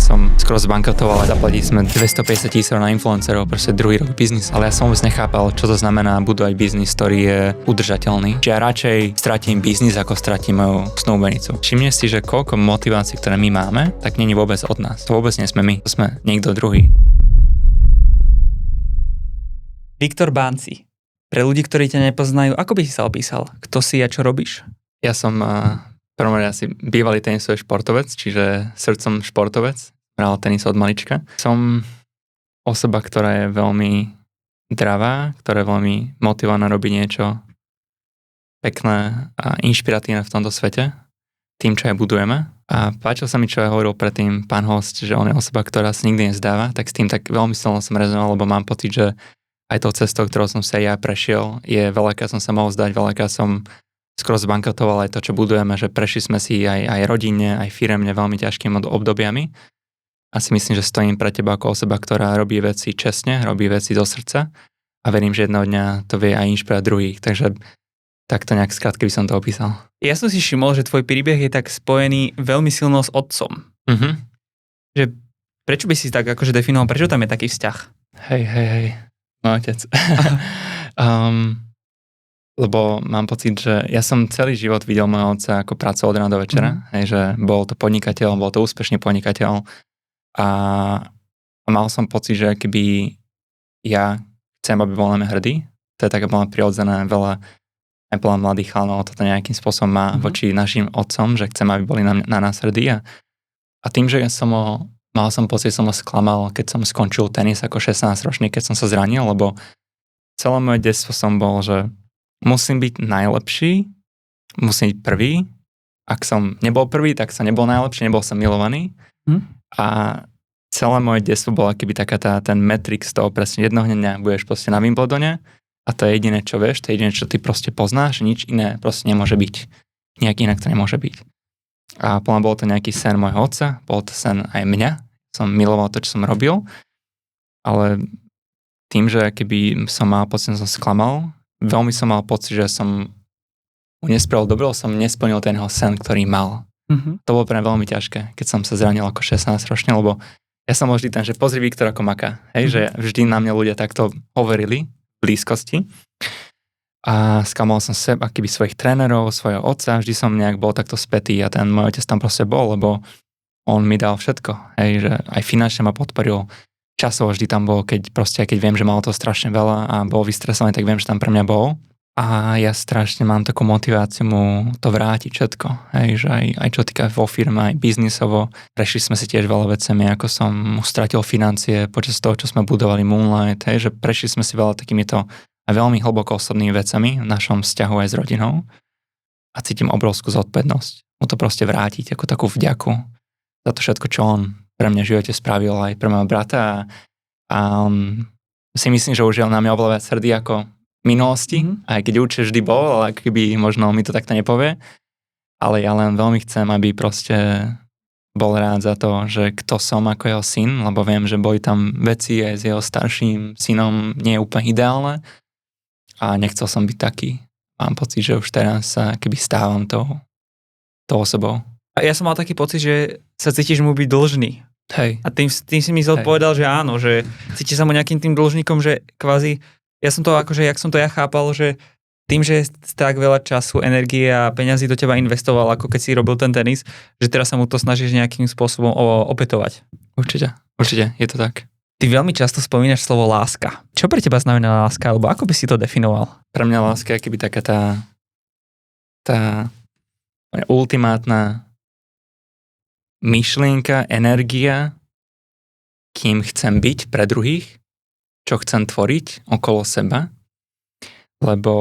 ja som skoro zbankrotoval a zaplatili sme 250 000 na influencerov, proste druhý rok biznis, ale ja som vôbec nechápal, čo to znamená budovať biznis, ktorý je udržateľný. Čiže ja radšej stratím biznis, ako stratím moju snúbenicu. Všimne si, že koľko motivácií, ktoré my máme, tak nie je vôbec od nás. To vôbec nie sme my, to sme niekto druhý. Viktor Bánci. Pre ľudí, ktorí ťa nepoznajú, ako by si sa opísal? Kto si a čo robíš? Ja som prvom rade asi bývalý tenisový športovec, čiže srdcom športovec. Hral tenis od malička. Som osoba, ktorá je veľmi dravá, ktorá je veľmi motivovaná robiť niečo pekné a inšpiratívne v tomto svete, tým, čo aj budujeme. A páčil sa mi, čo aj hovoril predtým pán host, že on je osoba, ktorá sa nikdy nezdáva, tak s tým tak veľmi silno som rezonoval, lebo mám pocit, že aj tou cestou, ktorou som sa ja prešiel, je veľakrát som sa mohol zdať, veľakrát som skoro zbankrotoval aj to, čo budujeme, že prešli sme si aj rodinne, aj firemne veľmi ťažkými obdobiami. A si myslím, že stojím pre teba ako osoba, ktorá robí veci čestne, robí veci zo srdca a verím, že jedného dňa to vie aj inšpirovať druhých. Takže takto nejak skrátke by som to opísal. Ja som si všimol, že tvoj príbeh je tak spojený veľmi silno s otcom. Že prečo by si tak akože definoval, prečo tam je taký vzťah? Hej, môj otec. Lebo mám pocit, že ja som celý život videl môjho otca ako pracoval od rána do večera, hej, že bol to podnikateľ, bol to úspešný podnikateľ a mal som pocit, že keby ja chcem, aby bol na mňa hrdý, to je také veľmi prirodzené, veľa mladých chalnov toto nejakým spôsobom má voči našim otcom, že chcem, aby boli na nás hrdí a tým, že mal som pocit, že som ho sklamal, keď som skončil tenis ako 16-ročný, keď som sa zranil, lebo celé moje detstvo som bol, že musím byť najlepší, musím byť prvý. Ak som nebol prvý, tak som nebol najlepší, nebol som milovaný. A celé moje detstvo bolo keby taká ten matrix toho presne jednoho dňa budeš proste na Wimbledone a to je jediné, čo vieš, to je jediné, čo ty proste poznáš, nič iné proste nemôže byť. Nejak inak to nemôže byť. A podľa bol to nejaký sen môjho otca, bol to sen aj mňa. Som miloval to, čo som robil, ale tým, že keby som mal pocit, že som sklamal, veľmi som mal pocit, že som mu nespravil dobro, som nesplnil ten jeho sen, ktorý mal. To bolo pre mňa veľmi ťažké, keď som sa zranil ako 16-ročný, lebo ja som bol vždy ten, že pozri Viktor ako maká, hej, že vždy na mňa ľudia takto hovorili v blízkosti a sklamal som seba, akýby svojich trénerov, svojho otca, vždy som nejak bol takto spätý a ten môj otec tam proste bol, lebo on mi dal všetko, hej, že aj finančne ma podporil, časovo vždy tam bol, keď viem, že mal to strašne veľa a bol vystresovaný, tak viem, že tam pre mňa bol. A ja strašne mám takú motiváciu mu to vrátiť všetko. Hej, že aj čo týka vo firme, aj biznisovo. Prešli sme si tiež veľa vecami, ako som mu stratil financie počas toho, čo sme budovali Moonlight. Hej, že prešli sme si veľa takýmito a veľmi hlboko osobnými vecami v našom vzťahu aj s rodinou. A cítim obrovskú zodpovednosť mu to proste vrátiť ako takú vďaku za to všetko, čo on pre mňa v živote spravil aj pre môjho brata a on si myslím, že už je na mňa oveľa viac hrdý ako v minulosti, aj keď určite vždy bol, ale keby možno mi to takto nepovie. Ale ja len veľmi chcem, aby proste bol rád za to, že kto som ako jeho syn, lebo viem, že boli tam veci aj s jeho starším synom nie je úplne ideálne a nechcel som byť taký. Mám pocit, že už teraz sa keby stávam tou osobou. A ja som mal taký pocit, že sa cítiš mu byť dlžný. Hej. A tým si mi zodpovedal, že áno, že cítiš sa mu nejakým tým dlžníkom, že kvázi, ja som to akože, jak som to ja chápal, že tým, že tak veľa času, energie a peňazí do teba investoval, ako keď si robil ten tenis, že teraz sa mu to snažíš nejakým spôsobom opätovať. Určite, je to tak. Ty veľmi často spomínaš slovo láska. Čo pre teba znamená láska, alebo ako by si to definoval? Pre mňa láska je keby taká tá ultimátna myšlienka, energia, kým chcem byť pre druhých, čo chcem tvoriť okolo seba, lebo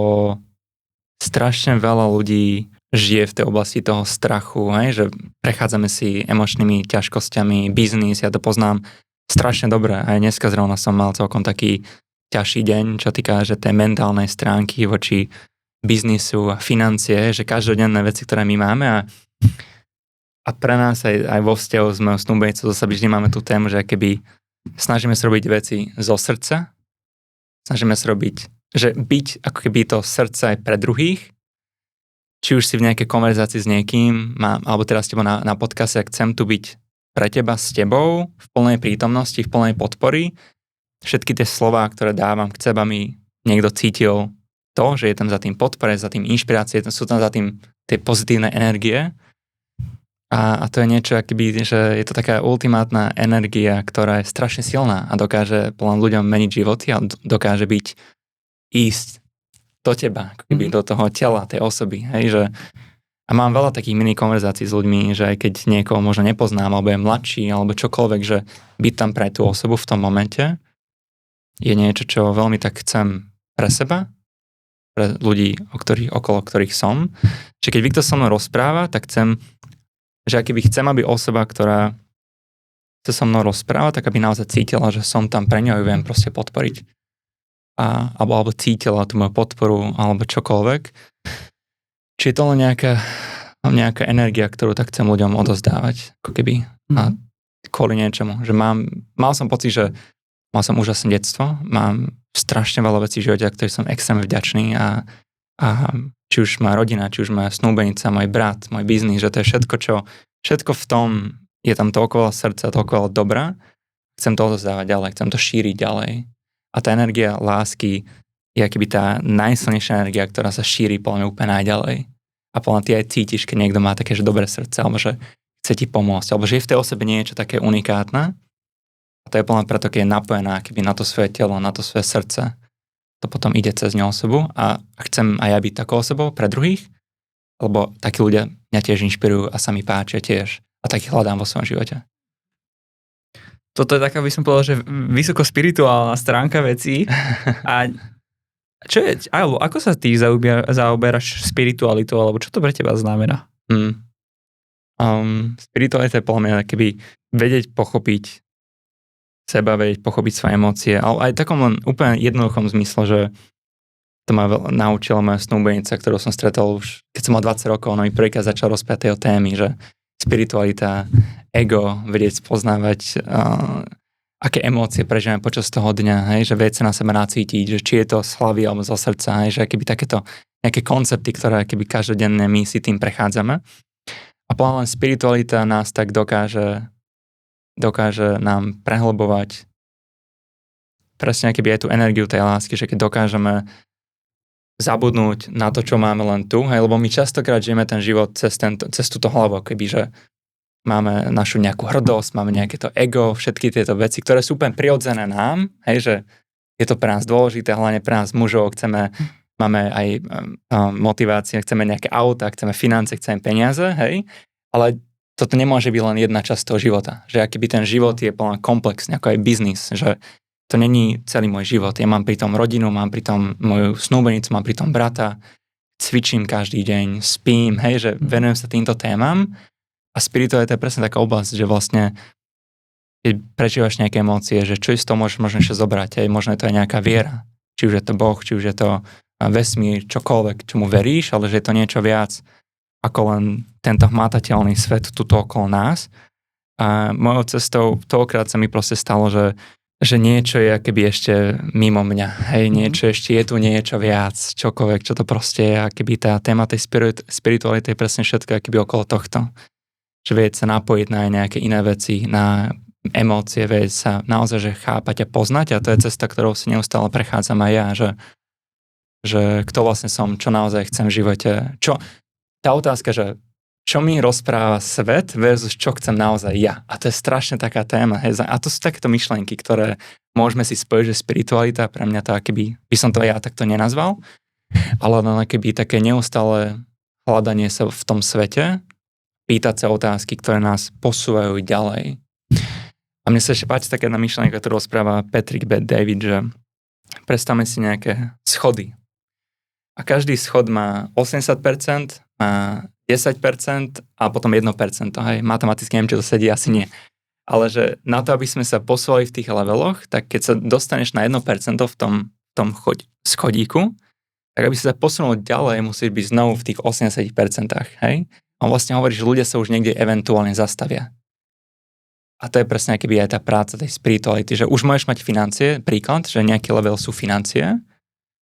strašne veľa ľudí žije v tej oblasti toho strachu, že prechádzame si emočnými ťažkosťami, biznis, ja to poznám strašne dobre. Aj dneska zrovna som mal celkom taký ťažší deň, čo týka, že tej mentálnej stránky voči biznisu a financie, že každodenné veci, ktoré my máme a pre nás aj vo vzťahu s mojou snúbenicou zase vždy máme tú tému, že keby snažíme sa robiť veci zo srdca, snažíme sa robiť, že byť ako keby to srdce aj pre druhých, či už si v nejakej konverzácii s niekým, alebo teraz teba na podcaste, ak chcem tu byť pre teba s tebou v plnej prítomnosti, v plnej podpory. Všetky tie slová, ktoré dávam, chce, aby niekto cítil to, že je tam za tým podpore, za tým inšpirácie, sú tam za tým tie pozitívne energie. A to je niečo, akýby, že je to taká ultimátna energia, ktorá je strašne silná a dokáže ľuďom meniť životy a dokáže ísť do teba, ako keby do toho tela, tej osoby. Hej, že a mám veľa takých mini konverzácií s ľuďmi, že aj keď niekoho možno nepoznám, alebo je mladší, alebo čokoľvek, že byť tam pre tú osobu v tom momente je niečo, čo veľmi tak chcem pre seba, pre ľudí, okolo ktorých som. Čiže keď Viktor so mnou rozpráva, tak chcem, že akýby chcem, aby osoba, ktorá chce so mnou rozpráva, tak aby naozaj cítila, že som tam pre ňu a ju viem proste podporiť. Alebo cítila tú moju podporu, alebo čokoľvek. Či je to len nejaká energia, ktorú tak chcem ľuďom odozdávať, ako keby, a kvôli niečomu. Že mal som pocit, že mal som úžasné detstvo, mám strašne veľa vecí v živote, a ktorých som extrémne vďačný a či už moja rodina, či už moja snúbenica, môj brat, môj biznis, že to je všetko v tom, je tam toľko veľa srdca, toľko veľa dobra, chcem to odozdávať ďalej, chcem to šíriť ďalej. A tá energia lásky je akoby tá najsilnejšia energia, ktorá sa šíri podľa mňa úplne najďalej. A podľa ty aj cítiš, keď niekto má také, že dobré srdce, alebo že chce ti pomôcť, alebo že je v tej osobe niečo také unikátne. A to je podľa mňa preto, keď je napojená akoby na to svoje telo, na to svoje srdce. To potom ide cez ňu osobu a chcem aj ja byť takou osobou pre druhých, lebo takí ľudia mňa tiež inšpirujú a sa mi páčia tiež. A takých hľadám vo svojom živote. Toto je taká, by som povedal, že vysoko spirituálna stránka vecí. A ako sa ty zaoberáš spiritualitou, alebo čo to pre teba znamená? Spiritualita je podľa mňa keby vedieť pochopiť seba, vedieť pochopiť svoje emócie, ale aj v takom len úplne jednoduchom zmysle, že to ma naučila moja snúbenica, ktorú som stretol už, keď som mal 20 rokov, ona mi prvýkrát začal rozprávať tej témy, že spiritualita, ego, vedieť spoznávať, aké emócie prežívame počas toho dňa, hej, že vedieť sa na seba nacítiť, že či je to z hlavy alebo zo srdca, hej, že keby takéto nejaké koncepty, ktoré keby každodenne my si tým prechádzame. A podľa len spiritualita nás tak dokáže nám prehlbovať presne keby aj tú energiu tej lásky, že keď dokážeme zabudnúť na to, čo máme len tu, hej, lebo my častokrát žijeme ten život cez túto hlavu, keby, že máme našu nejakú hrdosť, máme nejaké to ego, všetky tieto veci, ktoré sú úplne prirodzené nám, hej, že je to pre nás dôležité, hlavne pre nás mužov, máme aj motivácie, chceme nejaké auta, chceme financie, chceme peniaze, hej, ale toto nemôže byť len jedna časť toho života, že akýby ten život je plne komplexný, ako aj biznis, že to není celý môj život. Ja mám pritom rodinu, mám pritom moju snúbenicu, mám pritom brata, cvičím každý deň, spím, hej, že venujem sa týmto témam a spiritualita je presne taká oblasť, že vlastne keď prežívaš nejaké emócie, že čo z toho môžeš možno ešte zobrať, hej, možno je to aj nejaká viera, či už je to Boh, či už je to vesmír, čokoľvek, čomu veríš, ale že je to niečo viac ako len tento hmatateľný svet tuto okolo nás. A mojou cestou toľkokrát sa mi proste stalo, že niečo je akoby ešte mimo mňa, hej, niečo ešte je tu niečo viac, čokoľvek, čo to proste je, akoby tá téma tej spirituality je presne všetko akoby okolo tohto. Že vedieť sa napojiť na nejaké iné veci, na emócie, vedieť sa naozaj, že chápať a poznať a to je cesta, ktorou si neustále prechádzam aj ja, že kto vlastne som, čo naozaj chcem v živote, tá otázka, že čo mi rozpráva svet versus čo chcem naozaj ja. A to je strašne taká téma. Hej. A to sú takéto myšlienky, ktoré môžeme si spojiť, že spiritualita, pre mňa to akoby, by som to ja takto nenazval, ale len akoby také neustále hľadanie sa v tom svete, pýtať sa otázky, ktoré nás posúvajú ďalej. A mne sa ešte páči taká jedna myšlienka, ktorú rozpráva Patrick Bet-David, že predstavme si nejaké schody. A každý schod má 80%, má 10% a potom 1%. Hej, matematicky neviem, či to sedí, asi nie. Ale že na to, aby sme sa posúvali v tých leveloch, tak keď sa dostaneš na 1% v tom schodíku, tak aby si sa posunul ďalej, musíš byť znovu v tých 80%. Hej? On vlastne hovorí, že ľudia sa už niekde eventuálne zastavia. A to je presne akýby aj tá práca tej spirituality, že už môžeš mať financie, príklad, že nejaký level sú financie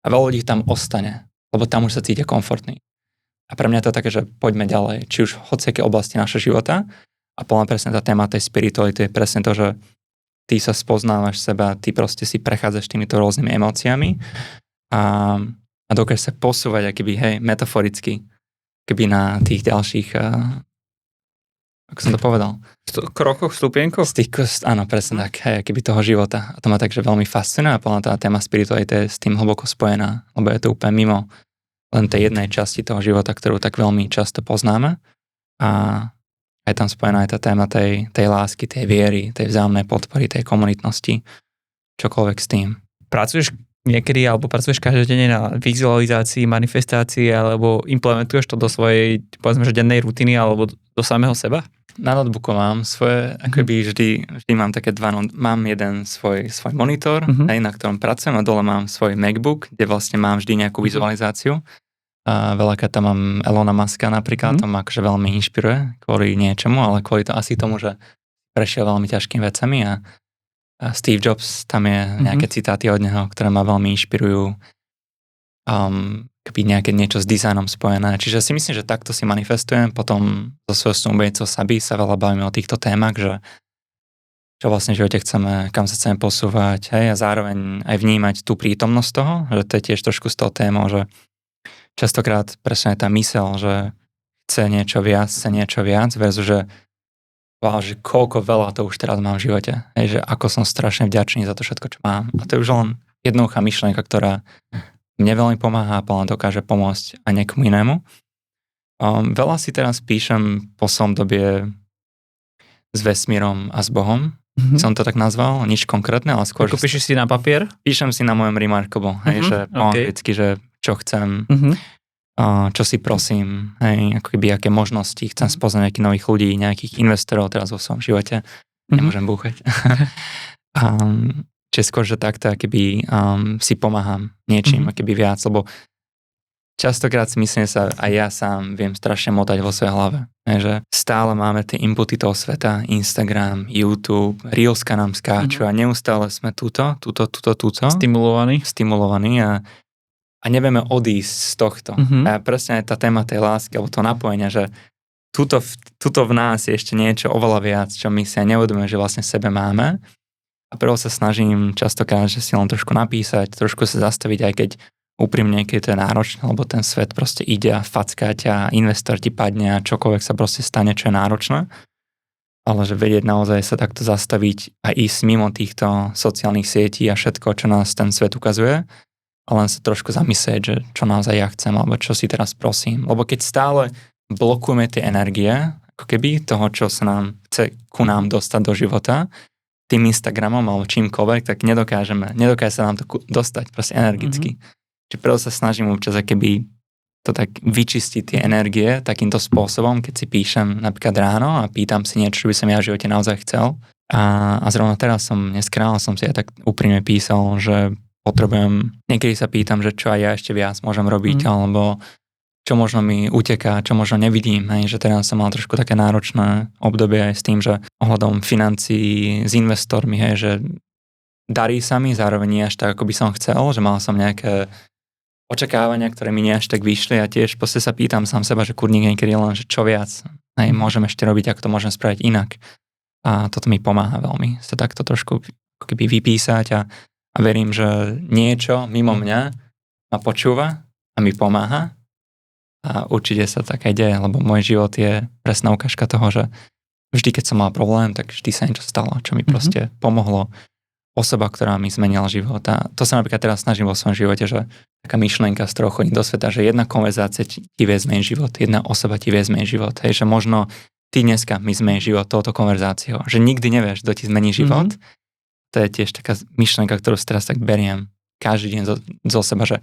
a veľa ľudí tam ostane, lebo tam už sa cítia komfortný. A pre mňa to je také, že poďme ďalej, či už v hociaké oblasti našho života, A plná presne tá téma tej spirituality je presne to, že ty sa spoznávaš seba, ty proste si prechádzaš týmito rôznymi emóciami a dokážeš sa posúvať akoby, metaforicky, keby na tých ďalších, ako som to povedal? Krokoch, stupienkoch? Áno, presne tak, keby toho života. A to ma takže veľmi fascinuje a plná tá téma spirituality je s tým hlboko spojená, lebo je to úplne mimo len tej jednej časti toho života, ktorú tak veľmi často poznáme. A je tam spojená aj tá téma tej lásky, tej viery, tej vzájomnej podpory, tej komunitnosti, čokoľvek s tým. Pracuješ niekedy, alebo pracuješ každodenne na vizualizácii, manifestácii, alebo implementuješ to do svojej, povedzme, že dennej rutiny, alebo do samého seba? Na notebooku mám svoje, akoby vždy mám také mám jeden svoj monitor, na ktorom pracujem a dole mám svoj MacBook, kde vlastne mám vždy nejakú vizualizáciu. A veľakrát tam mám Elona Muska napríklad, to ma akože veľmi inšpiruje kvôli niečomu, ale kvôli to asi tomu, že prešiel veľmi ťažkými vecami a Steve Jobs, tam je nejaké citáty od neho, ktoré ma veľmi inšpirujú, keby nejaké niečo s dizajnom spojené. Čiže si myslím, že takto si manifestujem, potom so svojou snúbenicou Sabi sa veľa bavíme o týchto témach, že čo vlastne v živote chceme, kam sa chceme posúvať, a zároveň aj vnímať tú prítomnosť toho, že to je tiež trošku z toho tému, že častokrát presne tá myseľ, že chce niečo viac, versus, že wow, že koľko veľa to už teraz mám v živote. Že ako som strašne vďačný za to všetko, čo mám. A to je už len jednoduchá myšlienka, ktorá mne veľmi pomáha a plne dokáže pomôcť aj niekomu inému. Veľa si teraz píšem po svojom dobie s vesmírom a s Bohom. Som to tak nazval, nič konkrétne, ale skôr... Ako píšeš si na papier? Píšem si na mojom Remarkable, že po anglicky, že čo chcem, čo si prosím, ako keby aké možnosti, chcem spoznať nejakých nových ľudí, nejakých investorov teraz vo svojom živote. Nemôžem búchať. Čiže skôr, že takto keby si pomáham niečím, keby viac, lebo častokrát si myslím, sa aj ja sám viem strašne motať vo svojej hlave. Že stále máme tie inputy toho sveta, Instagram, YouTube, Reelska nám skáču a neustále sme tuto. Stimulovaní a nevieme odísť z tohto. A presne aj tá téma tej lásky, alebo to napojenia, že tuto v nás je ešte niečo oveľa viac, čo my si aj neuvedomujeme, že vlastne sebe máme. A prvo sa snažím častokrát, že si len trošku napísať, trošku sa zastaviť, aj keď úprimne, keď to je náročné, lebo ten svet proste ide a facká ťa, investor ti padne a čokoľvek sa proste stane, čo je náročné. Ale že vedieť naozaj sa takto zastaviť a ísť mimo týchto sociálnych sietí a všetko, čo nás ten svet ukazuje, a len sa trošku zamyslieť, že čo naozaj ja chcem, alebo čo si teraz prosím. Lebo keď stále blokujeme tie energie, ako keby toho, čo sa nám chce ku nám dostať do života, tým Instagramom alebo čímkoľvek, tak nedokáže sa nám to dostať proste energicky. Čiže preto sa snažím občas keby to tak vyčistiť tie energie takýmto spôsobom, keď si píšem napríklad ráno a pýtam si niečo, čo by som ja v živote naozaj chcel. A zrovna teraz dneska ráno som si aj tak úprimne písal, že niekedy sa pýtam, že čo aj ja ešte viac môžem robiť, alebo čo možno mi uteká, čo možno nevidím, že teraz som mal trošku také náročné obdobie aj s tým, že ohľadom financií s investormi, že darí sa mi, zároveň nie až tak, ako by som chcel, že mal som nejaké očakávania, ktoré mi nie až tak vyšli a tiež proste sa pýtam sám seba, že kurník niekedy len, že čo viac, môžem ešte robiť, ako to môžem spraviť inak. A toto mi pomáha veľmi, sa takto trošku ako keby vypísať a verím, že niečo mimo mňa ma počúva a mi pomáha a určite sa tak aj deje, lebo môj život je presná ukážka toho, že vždy, keď som mal problém, tak vždy sa niečo stalo, čo mi proste pomohlo. Osoba, ktorá mi zmenila život. A to sa napríklad teraz snažím vo svojom živote, že taká myšlienka, z ktorou chodím do sveta, že jedna konverzácia ti vie zmeniť život, jedna osoba ti vie zmeniť život. Že možno ty dneska mi zmení život touto konverzáciou. Že nikdy nevieš, kto ti zmení život. To je tiež taká myšlienka, ktorú si teraz tak beriem každý deň zo seba, že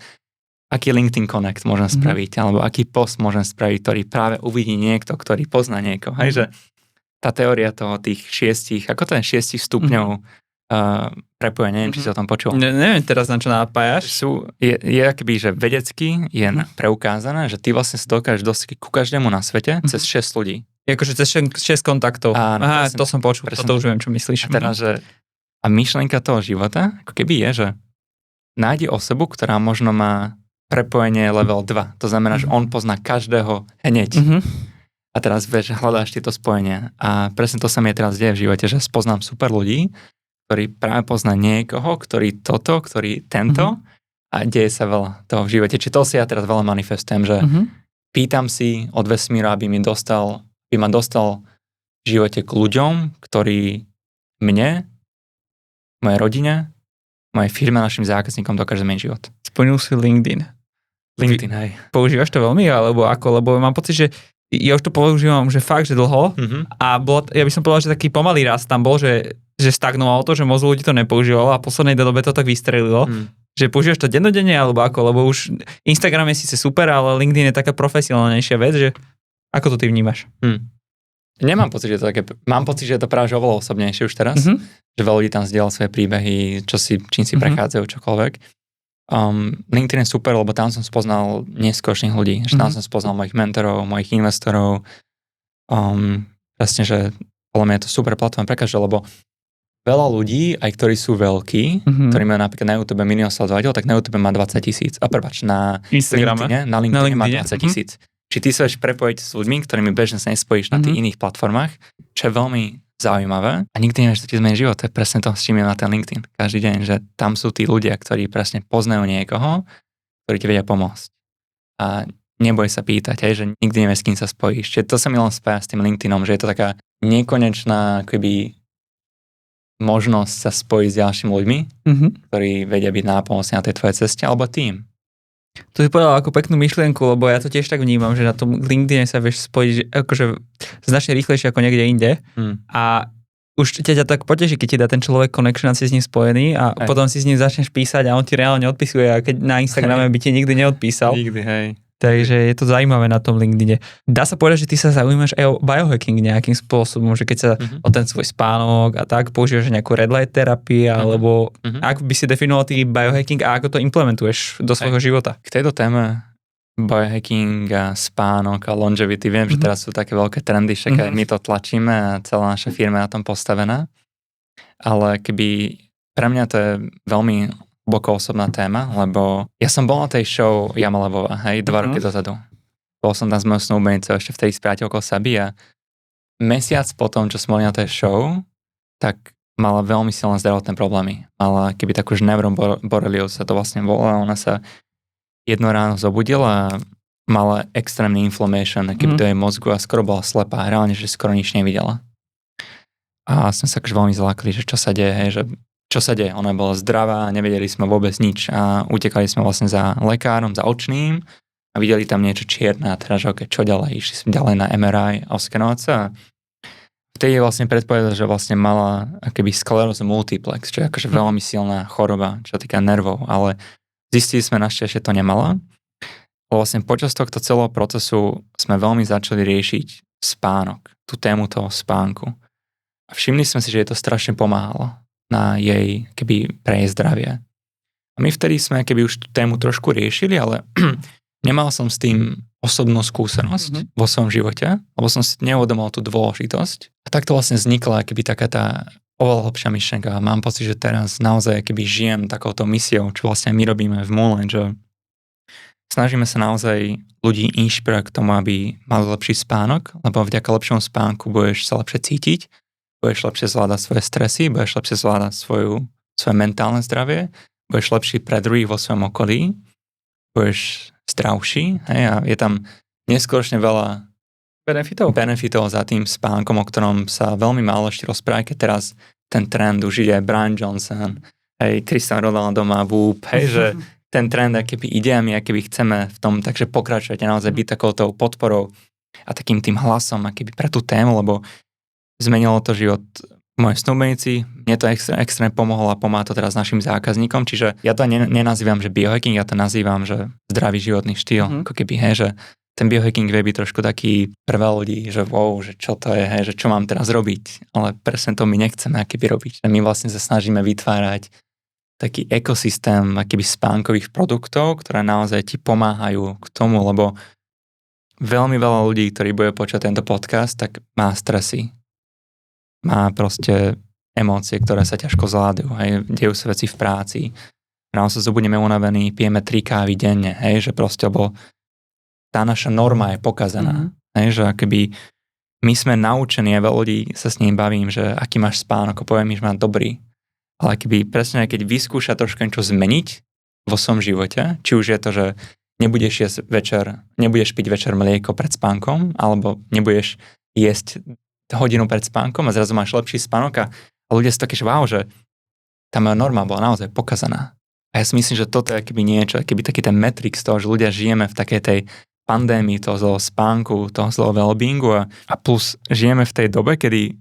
aký LinkedIn Connect môžem spraviť, alebo aký post môžem spraviť, ktorý práve uvidí niekto, ktorý pozná niekoho. Že tá teória toho tých 6, ako to je 6 stupňov prepojenia, neviem, či si o tom počul. Neviem teraz, na čo napájaš. Je akoby, že vedecky je preukázané, že ty vlastne sa dokážeš dostať ku každému na svete cez 6 ľudí. Akože cez 6 kontaktov. Áno, aha, to som počul, to už viem, čo myslíš. A teraz, a myšlienka toho života, ako keby je, že nájdi osobu, ktorá možno má prepojenie level 2. To znamená, že on pozná každého hneď. A teraz vieš, hľadáš tieto spojenia. A presne to sa mi teraz deje v živote, že spoznám super ľudí, ktorí práve pozná niekoho, ktorý toto, ktorý tento a deje sa veľa toho v živote. Čiže to si ja teraz veľa manifestujem, že pýtam si od vesmíra, aby ma dostal v živote k ľuďom, ktorí mne, mojej rodine, mojej firme, našim zákazníkom dokáže zmeniť život. Splnil si LinkedIn. LinkedIn, hej. Používaš to veľmi, alebo ako? Lebo mám pocit, že ja už to používam, že fakt, že dlho a ja by som povedal, že taký pomalý rast tam bol, že stagnovalo to, že moc ľudí to nepoužívalo a v poslednej dobe to tak vystrelilo. Že používaš to dennodenne, alebo ako? Lebo už Instagram je síce super, ale LinkedIn je taká profesionálnejšia vec, že ako to ty vnímaš? Nemám pocit, že to také, mám pocit, že je to práve oveľa osobnejšie už teraz, že veľa ľudí tam zdieľa svoje príbehy, čím si prechádzajú, čokoľvek. LinkedIn je super, lebo tam som spoznal neskutočných ľudí, že tam som spoznal mojich mentorov, mojich investorov. Vlastne, že podľa mňa je to super platforma pre každého, lebo veľa ľudí, aj ktorí sú veľkí, ktorí majú napríklad na YouTube milión sledovateľov, tak na YouTube má 20 000. A prepáč, na Instagrame, na LinkedIn má 20 000. Či ty sa vieš prepojiť s ľuďmi, ktorými bežne sa nespojíš na tých iných platformách, čo je veľmi zaujímavé. A nikdy nevieš, čo ti zmení život. To je presne to, s čím je na ten LinkedIn. Každý deň, že tam sú tí ľudia, ktorí presne poznajú niekoho, ktorí ti vedia pomôcť. A neboj sa pýtať, že nikdy nevieš, s kým sa spojíš. Čiže to sa mi len spája s tým LinkedInom, že je to taká nekonečná akoby možnosť sa spojiť s ďalšími ľuďmi, ktorí vedia byť nápomocní na tej tvojej ceste, alebo tým. To si povedal ako peknú myšlienku, lebo ja to tiež tak vnímam, že na tom LinkedIne sa vieš spojiť akože značne rýchlejšie ako niekde inde a už ťa tak poteší, keď ti dá ten človek connection a si s ním spojený a potom si s ním začneš písať a on ti reálne odpisuje a keď na Instagrame by ti nikdy neodpísal. Nikdy, hej. Takže je to zaujímavé na tom LinkedIne. Dá sa povedať, že ty sa zaujímaš aj o biohacking nejakým spôsobom, že keď sa o ten svoj spánok a tak používaš nejakú red light terapii, alebo ako by si definoval ty biohacking a ako to implementuješ do svojho života? K tejto téme biohacking a spánok a longevity, viem, že teraz sú také veľké trendy, však aj my to tlačíme a celá naša firma je na tom postavená. Ale keby pre mňa to je veľmi hlboko osobná téma, lebo ja som bol na tej show Jama Levová, 2 roky dozadu. Bol som tam s mojou snowboardnicou ešte vtedy s priateľkou Sabi a mesiac potom, čo sme boli na tej show, tak mala veľmi silné zdravotné problémy. Mala keby takú neuroborreliózu sa to vlastne volá, ona sa jedno ráno zobudila a mala extrémny inflammation, keby do jej mozgu a skoro bola slepá, reálne, že skoro nič nevidela. A sme sa akože veľmi zlákli, že čo sa deje, že čo sa deje. Ona bola zdravá, nevedeli sme vôbec nič a utekali sme vlastne za lekárom, za očným a videli tam niečo čierne a teraz, že okay, čo ďalej? Išli sme ďalej na MRI a oskenovať sa. Vtedy vlastne predpovedal, že vlastne mala akoby sklerózu multiplex, čo je akože veľmi silná choroba, čo týka nervov, ale zistili sme našťastie, že to nemala. Vlastne počas tohto celého procesu sme veľmi začali riešiť spánok, tú tému toho spánku. A všimli sme si, že jej to strašne pomáhalo na jej, keby pre jej zdravie. A my vtedy sme keby už tú tému trošku riešili, ale nemal som s tým osobnú skúsenosť vo svojom živote, lebo som si neuvedomoval tú dôležitosť. A tak to vlastne vznikla keby taká tá oveľa hlbšia myšlenka. Mám pocit, že teraz naozaj keby žijem takouto misiou, čo vlastne my robíme v Moonlight, že snažíme sa naozaj ľudí inšpirovať k tomu, aby mali lepší spánok, lebo vďaka lepšom spánku budeš sa lepšie cítiť, budeš lepšie zvládať svoje stresy, budeš lepšie zvládať svoje mentálne zdravie, budeš lepší pre druhých vo svojom okolí, budeš zdravší, hej, a je tam neskutočne veľa benefitov za tým spánkom, o ktorom sa veľmi málo ešte rozpráva, keď teraz ten trend už ide Brian Johnson, hej, Cristiano Ronaldo má Whoop, hej, že ten trend, akýby ide a my akýby chceme v tom, takže pokračovať a naozaj byť takoutou podporou a takým tým hlasom, akýby pre tú tému, lebo zmenilo to život mojej snowboardnici, mne to extrémne pomohlo a pomáha to teraz našim zákazníkom, čiže ja to nenazývam, že biohacking, ja to nazývam, že zdravý životný štýl, ako keby, hej, že ten biohacking vie byť trošku taký pre veľa ľudí, že wow, že čo to je, hej, že čo mám teraz robiť, ale presne to my nechceme akýby robiť. My vlastne sa snažíme vytvárať taký ekosystém akýby spánkových produktov, ktoré naozaj ti pomáhajú k tomu, lebo veľmi veľa ľudí, ktorí bude počuť tento podcast, tak má stresy. Má proste emócie, ktoré sa ťažko zvládajú, hej, dejú sa veci v práci. Ráno sa zobudneme unavení, pijeme 3 kávy denne, hej, že proste, lebo tá naša norma je pokazaná. Hej, že akoby my sme naučení, a veľa ľudí sa s ním bavím, že aký máš spánok, ako poviem, že má dobrý. Ale keby presne, keď vyskúša trošku niečo zmeniť vo svojom živote, či už je to, že nebudeš piť večer mlieko pred spánkom, alebo nebudeš jesť hodinu pred spánkom a zrazu máš lepší spánok a ľudia sú také, že wow, že tá moja norma bola naozaj pokazaná. A ja si myslím, že toto je akoby niečo, akoby taký ten metrix toho, že ľudia žijeme v takej tej pandémii toho zlého spánku, toho zlého wellbeingu a plus žijeme v tej dobe, kedy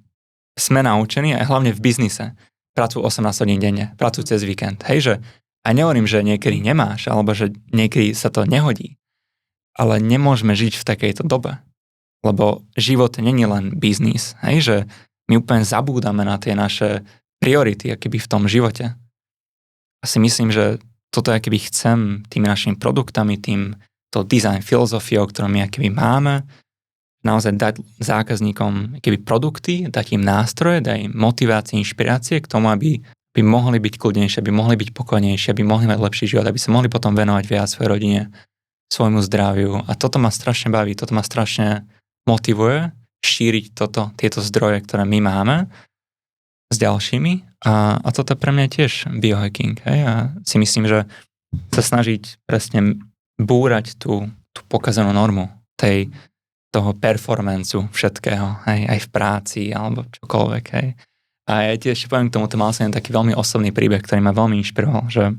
sme naučení aj hlavne v biznise. Pracujú 18 hodín denne, pracujú cez víkend. Hej, že a nehovorím, že niekedy nemáš, alebo že niekedy sa to nehodí. Ale nemôžeme žiť v takejto dobe. Lebo život není len biznis. Hej, že my úplne zabúdame na tie naše priority, akoby v tom živote. A si myslím, že toto akoby chcem tými našimi produktami, to design filozofiou, ktorú my akoby máme, naozaj dať zákazníkom akoby produkty, dať im nástroje, dať im motivácie, inšpirácie k tomu, aby mohli byť kľudnejšie, aby mohli byť pokojnejšie, aby mohli mať lepší život, aby sa mohli potom venovať viac svojej rodine, svojmu zdraviu. A toto ma strašne baví, toto ma strašne motivuje šíriť tieto zdroje, ktoré my máme s ďalšími. A toto pre mňa je tiež biohacking. Hej? A si myslím, že sa snažiť presne búrať tú pokazanú normu toho performancu všetkého, hej? Aj v práci alebo čokoľvek. Hej? A ja tiež poviem k tomu, to mal som taký veľmi osobný príbeh, ktorý ma veľmi inšpiroval, že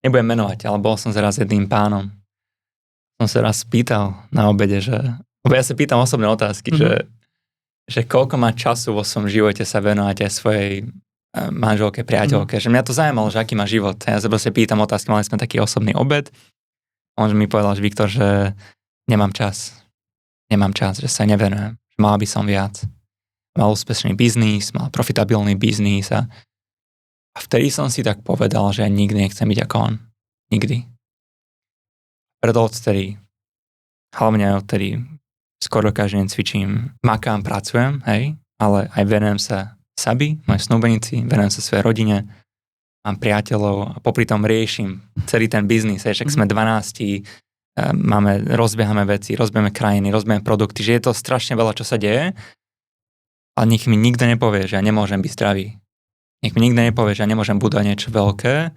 nebudem menovať, ale bol som raz jedným pánom. Som sa raz pýtal na obede, lebo ja sa pýtam osobné otázky, že koľko má času vo svojom živote sa venovať aj svojej manželke, priateľke, že mňa to zaujímalo, že aký má život. Ja sa proste pýtam otázky, mali sme taký osobný obed. On mi povedal, že Viktor, že nemám čas, že sa nevenujem, že mal by som viac. Mal úspešný biznis, mal profitabilný biznis a vtedy som si tak povedal, že ja nikdy nechcem byť ako on. Nikdy. Preto odtedy, hlavne odtedy, skoro každý deň cvičím, makám, pracujem, hej, ale aj venujem sa mojej snúbenici, venujem sa svojej rodine, mám priateľov a popri tom riešim celý ten biznis, hej, však sme 12, rozbiehame veci, rozbiehame krajiny, rozbiehame produkty, že je to strašne veľa, čo sa deje, ale nech mi nikto nepovie, že ja nemôžem byť zdravý. Nech mi nikto nepovie, že ja nemôžem budovať niečo veľké,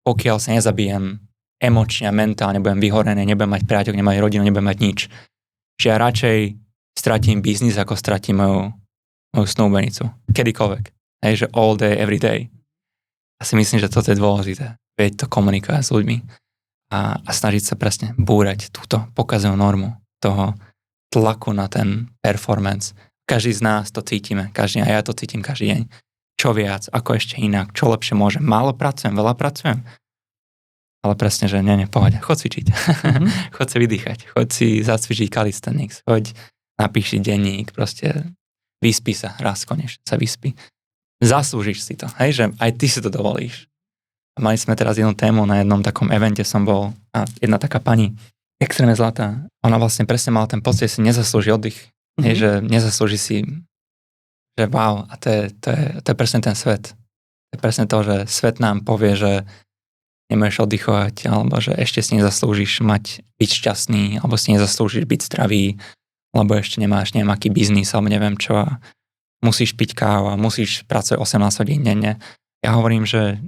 pokiaľ sa nezabijem emočne a mentálne, budem vyhorený, nebudem mať priateľov, nebudem mať rodinu, nebudem mať nič. Že ja radšej stratím biznis, ako stratím moju snúbenicu. Kedykoľvek. Hej, že all day, every day. A si myslím, že toto je dôležité. Vieť to komunikovať s ľuďmi a snažiť sa presne búrať túto pokazenú normu toho tlaku na ten performance. Každý z nás to cítime, a ja to cítim každý deň. Čo viac, ako ešte inak, čo lepšie môžem. Málo pracujem, veľa pracujem. Ale presne, že nie, pohode, chod cvičiť. Chod si vydýchať, chod si zacvičiť calisthenics, choď napíši denník, proste vyspí sa, raz konečne sa vyspí. Zaslúžiš si to, hej, že aj ty si to dovolíš. A mali sme teraz jednu tému, na jednom takom evente som bol a jedna taká pani, extrémne zlatá, ona vlastne presne mala ten pocit, že si nezaslúži oddych, hej, že nezaslúži si, že wow, a to je presne ten svet. To je presne to, že svet nám povie, že nemôžeš oddychovať, alebo že ešte si nezaslúžiš byť šťastný, alebo si nezaslúžiš byť zdravý, lebo ešte nemáš neviem aký biznis, alebo neviem čo a musíš piť kávu a musíš pracovať 18 hodín denne. Ja hovorím, že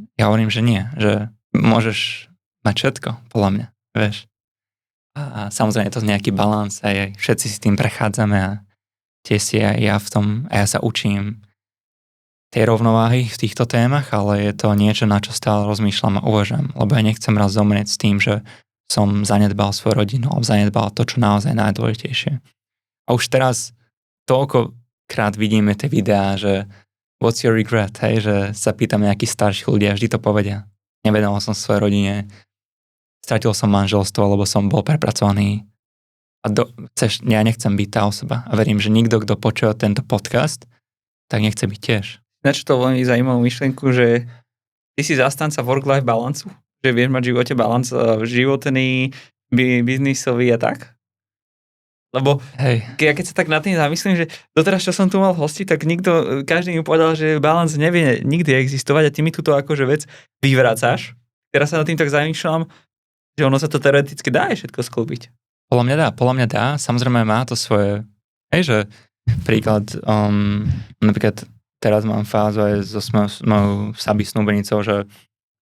nie, že môžeš mať všetko, podľa mňa, vieš. A samozrejme je to nejaký balans, aj všetci si tým prechádzame a tiež si aj ja v tom, a ja sa učím tej rovnováhy v týchto témach, ale je to niečo, na čo stále rozmýšľam a uvažujem, lebo ja nechcem raz zomrieť s tým, že som zanedbal svoju rodinu, alebo zanedbal to, čo naozaj najdôležitejšie. A už teraz toľkokrát vidíme tie videá, že what's your regret, hej, že sa pýtam nejakých starších ľudí a vždy to povedia. Nevenoval som svojej rodine, stratil som manželstvo, lebo som bol prepracovaný. A ja nechcem byť tá osoba. A verím, že nikto, kto počúva tento podcast, tak nechce byť tiež. Načítal veľmi zaujímavú myšlienku, že ty si zastanca work-life balancu, že vieš mať v živote balans životný, biznisový a tak. Lebo keď sa tak nad tým zamyslím, že doteraz, čo som tu mal hosti, tak každý mi povedal, že balans nevie nikdy existovať a ty mi túto akože vec vyvracáš. Teraz sa nad tým tak zamýšľam, že ono sa to teoreticky dá aj všetko sklbiť. Podľa mňa dá, samozrejme má to svoje, že príklad, napríklad teraz mám fázu aj so mojou Sabi snúbenicou, že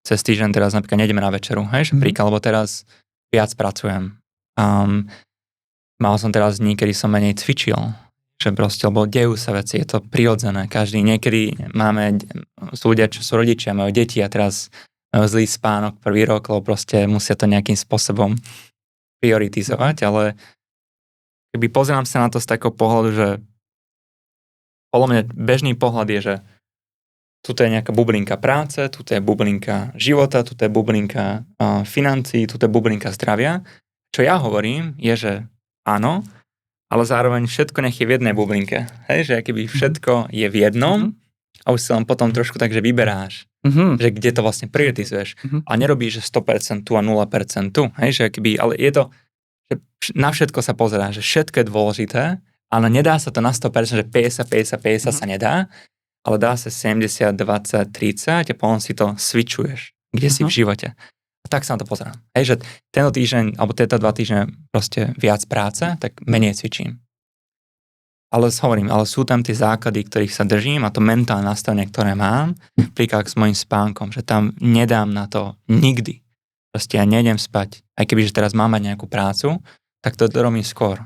cez týždeň teraz napríklad nejdeme na večeru, že príklad, lebo teraz viac pracujem. Mal som teraz dní, kedy som menej cvičil, že proste, lebo dejú sa veci, je to prirodzené. Niekedy sú ľudia, čo sú rodičia, majú deti a teraz majú zlý spánok prvý rok, lebo proste musia to nejakým spôsobom prioritizovať, ale keby pozerám sa na to z takého pohľadu, že podľa mňa bežný pohľad je, že tuto je nejaká bublinka práce, tuto je bublinka života, tuto je bublinka financií, tuto je bublinka zdravia. Čo ja hovorím je, že áno, ale zároveň všetko nech je v jednej bublinke. Že keby všetko je v jednom a už si len potom trošku takže vyberáš, že kde to vlastne prioritizuješ a nerobíš, že 100% a 0%, že keby, ale je to, že na všetko sa pozerá, že všetko je dôležité, ale nedá sa to na 100%, že 50 sa nedá, ale dá sa 70, 20, 30 a potom si to switchuješ, kde si v živote. Tak sa na to pozerám. Že tento týždeň, alebo tieto 2 týždne proste viac práce, tak menej cvičím. Ale hovorím, ale sú tam tie základy, ktorých sa držím a to mentálne nastavenie, ktoré mám, príklad s mojím spánkom, že tam nedám na to nikdy. Proste ja nejdem spať. Aj keby, že teraz mám mať nejakú prácu, tak to dorobím skôr.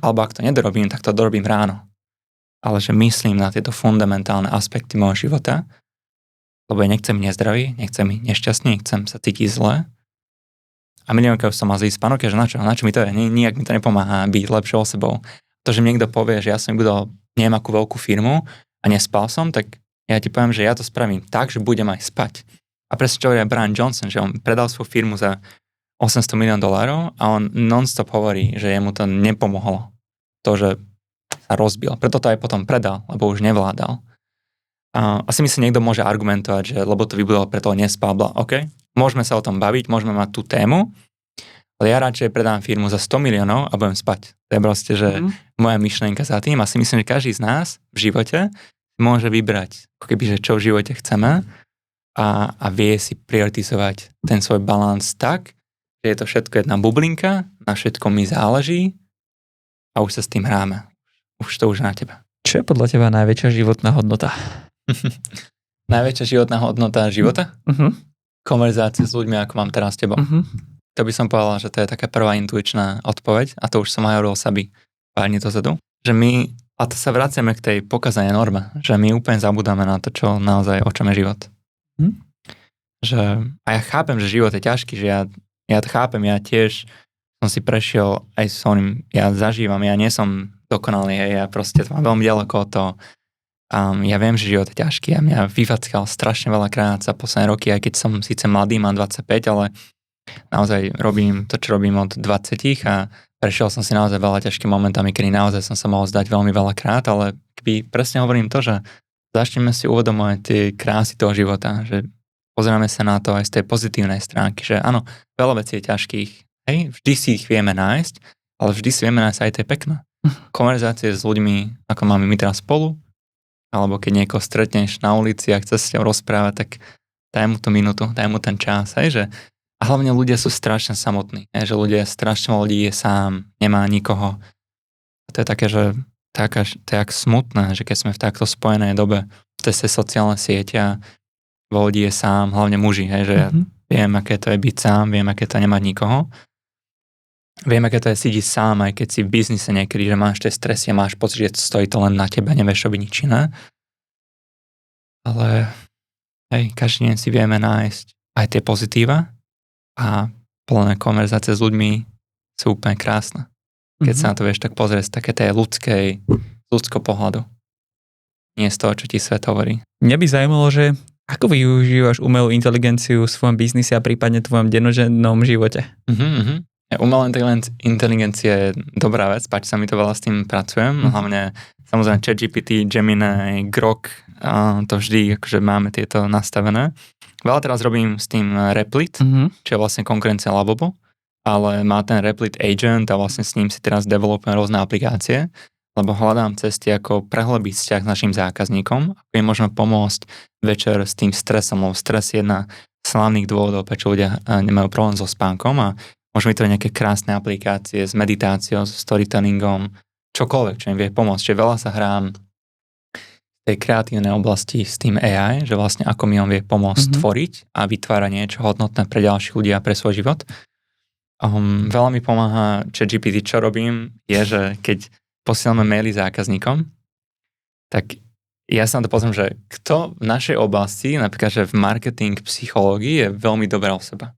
Alebo ak to nedorobím, tak to dorobím ráno. Ale že myslím na tieto fundamentálne aspekty môjho života, lebo ja nechcem byť nezdravý, nechcem byť nešťastný, chcem sa cítiť zle. A miliónka už som mal zlý spánok, že na čo mi to je? Nijak mi to nepomáha byť lepšou osobou. To, že mi niekto povie, že ja som budol neviem akú veľkú firmu a nespal som, tak ja ti poviem, že ja to spravím tak, že budem aj spať. A presne čo hovorí Brian Johnson, že on predal svoju firmu za $800 milión a on non-stop hovorí, že jemu to nepomohlo. To, že sa rozbil. Preto to aj potom predal, lebo už nevládal. Asi mi sa niekto môže argumentovať, že lebo to vybudoval, preto nespal, OK, môžeme sa o tom baviť, môžeme mať tú tému, ale ja radšej predám firmu za 100 miliónov a budem spať. To je proste, že moja myšlienka za tým a si myslím, že každý z nás v živote môže vybrať, ako keby, že čo v živote chceme a vie si prioritizovať ten svoj balans tak, že je to všetko jedna bublinka, na všetko mi záleží a už sa s tým hráme. Už to už na teba. Čo je podľa teba najväčšia životná hodnota? Najväčšia životná hodnota života? Konverzácie s ľuďmi, ako mám teraz s tebou. To by som povedal, že to je taká prvá intuičná odpoveď a to už som aj hovoril Sabi pár dní dozadu, že my, a to sa vraciame k tej pokazanej norme, že my úplne zabudáme na to, čo naozaj, o čom je život. Že, a ja chápem, že život je ťažký, že ja to chápem, ja tiež som si prešiel aj s oným, ja zažívam, ja nie som dokonalý, ja proste to mám veľmi ďaleko od toho. Ja viem, že život je ťažký a mňa vyvackal strašne veľakrát za posledné roky, aj keď som síce mladý, mám 25, ale naozaj robím to, čo robím od 20 a prešiel som si naozaj veľa ťažkými momentami, kedy naozaj som sa mohol zdať veľmi veľakrát, ale keby presne hovorím to, že začneme si uvedomovať tie krásy toho života, že pozeráme sa na to aj z tej pozitívnej stránky, že áno, veľa vecí je ťažkých, vždy si ich vieme nájsť, ale vždy si vieme nájsť aj tie pekné. Konverzácie s ľuďmi, ako máme my teraz spolu, alebo keď niekoho stretneš na ulici a chce s ňou rozprávať, tak daj mu tú minútu, daj mu ten čas, že a hlavne ľudia sú strašne samotní, že strašne ľudí je sám, nemá nikoho. A to je také, že to je jak smutné, že keď sme v takto spojenej dobe, to je sociálne siete a ľudí je sám, hlavne muži, že ja viem, aké to je byť sám, viem, aké to je nemať nikoho. Viem, aké to je cítiť sám, aj keď si v biznise niekedy, že máš tie stresy a máš pocit, že stojí to len na tebe, nevieš robiť nič iné. Ale každý deň si vieme nájsť aj tie pozitíva a plné konverzácie s ľuďmi sú úplne krásne. Keď sa na to vieš tak pozrieť z také tej ľudského pohľadu. Nie z toho, čo ti svet hovorí. Mňa by zaujímalo, že ako využívaš umelú inteligenciu v svojom biznise a prípadne v tvojom dennodennom živote? Umelá inteligencia je dobrá vec, páči sa mi to, veľa s tým pracujem, hlavne samozrejme ChatGPT, Gemini, Grok, to vždy akože máme tieto nastavené. Veľa teraz robím s tým Replit, čo je vlastne konkurencia Labobo, ale má ten Replit Agent a vlastne s ním si teraz developujem rôzne aplikácie, lebo hľadám cesty, ako prehlbiť vzťah s našim zákazníkom, ako im možno pomôcť večer s tým stresom, lebo stres je jedna z hlavných dôvodov, prečo ľudia nemajú problém so spánkom a môžem vytvoriť nejaké krásne aplikácie s meditáciou, s storytellingom, čokoľvek, čo im vie pomôcť. Čiže veľa sa hrám v tej kreatívnej oblasti s tým AI, že vlastne ako mi on vie pomôcť tvoriť a vytvárať niečo hodnotné pre ďalších ľudí a pre svoj život. Veľa mi pomáha ChatGPT, čo robím, je, že keď posielame maily zákazníkom, tak ja sa na to pozriem, že kto v našej oblasti, napríklad, že v marketing, psychológii je veľmi dobrá osoba.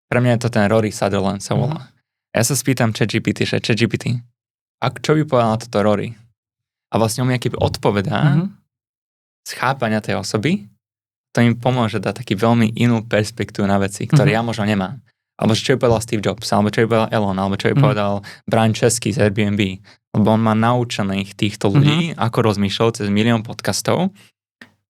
Pre mňa je to ten Rory Sutherland sa volá. Ja sa spýtam ChatGPT, čo by povedal na toto Rory? A vlastne on mi akýby odpovedá z chápania tej osoby, to im pomôže dať taký veľmi inú perspektívu na veci, ktoré ja možno nemám. Alebo čo by povedal Steve Jobs, alebo čo by povedal Elon, alebo čo by povedal Brian Chesky z Airbnb. Lebo on má naučených týchto ľudí, ako rozmýšľal cez milión podcastov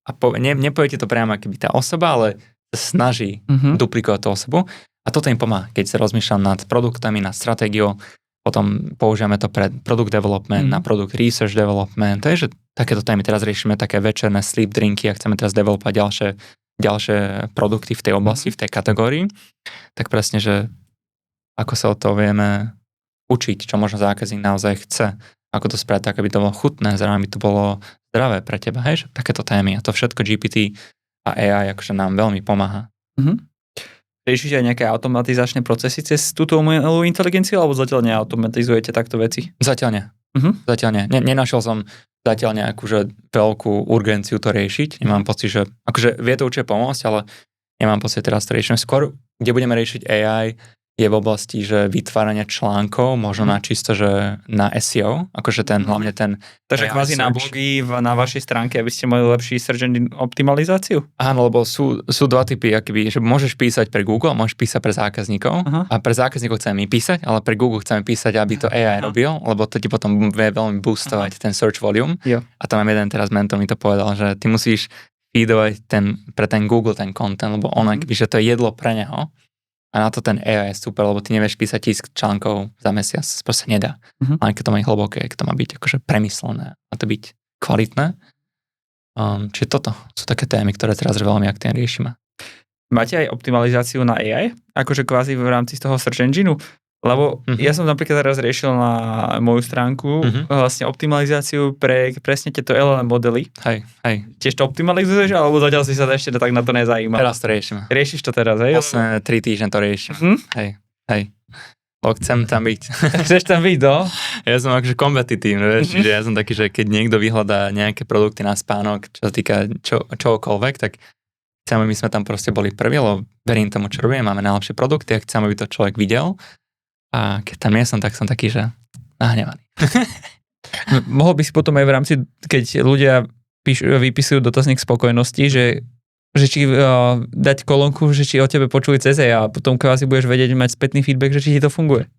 a nepovie ti to priamo akoby tá osoba, ale snaží duplikovať tú osobu a toto im pomáha, keď sa rozmýšľam nad produktami, nad stratégiou, potom používame to pre product development, na product research development, to je, že takéto témy teraz riešime také večerné sleep drinky a chceme teraz developovať ďalšie produkty v tej oblasti, v tej kategórii, tak presne, že ako sa o to vieme učiť, čo možno zákazník naozaj chce, ako to spraviť tak, aby to bolo chutné, zároveň by to bolo zdravé pre teba, hej, že takéto témy a to všetko GPT a AI akože nám veľmi pomáha. Riešite aj nejaké automatizačné procesy cez túto umelú inteligenciu, alebo zatiaľ neautomatizujete takto veci? Zatiaľ nie. Zatiaľ nie. Nenašiel som zatiaľ nejakú že veľkú urgenciu to riešiť. Nemám pocit, že akože vie to určite pomôcť, ale nemám pocit, teraz to riešime. Skôr, kde budeme riešiť AI, je v oblasti, že vytvárania článkov, možno na čisto, že na SEO, akože hlavne ten Takže kvázi na blogy na vašej stránke, aby ste mali lepší search engine optimalizáciu? Áno, lebo sú dva typy, akýby, že môžeš písať pre Google, môžeš písať pre zákazníkov a pre zákazníkov chceme písať, ale pre Google chceme písať, aby to AI robil, lebo to ti potom vie veľmi boostovať ten search volume. A tam mám jeden teraz mentor mi to povedal, že ty musíš feedovať pre ten Google ten content, lebo on akýby, že to je jedlo pre neho. A na to ten AI je super, lebo ty nevieš písať tisk článkov za mesiac, proste nedá. Len keď to má hlboké, keď to má byť akože premyslené, má to byť kvalitné. Čiže toto sú také témy, ktoré teraz veľmi aktívne riešime. Máte aj optimalizáciu na AI? Akože kvázi v rámci toho search engineu? Lebo ja som napríklad teraz riešil na moju stránku vlastne optimalizáciu pre presne tieto LLM modely. Hej. Tiež to optimalizuješ, alebo zatiaľ si sa ešte tak na to nezajímal? Teraz to riešime. Riešiš to teraz, hej? Posledné 3 týždne to riešim. Hej. Lebo chcem tam byť. Chceš tam byť, no? Ja som akože kompetitívny, vieš, čiže ja som taký, že keď niekto vyhľadá nejaké produkty na spánok, čo sa týka čokoľvek, tak chcem, aby sme tam proste boli prví, lebo verím tomu, čo robíme, máme najlepšie produkty a chcem, aby to človek videl. A keď tam nie som, tak som taký, že nahnevaný. Mohol by si potom aj v rámci, keď ľudia vypisujú dotazník spokojnosti, že či dať kolónku, že či o tebe počuli cez a potom kvázi budeš vedieť mať spätný feedback, že či ti to funguje.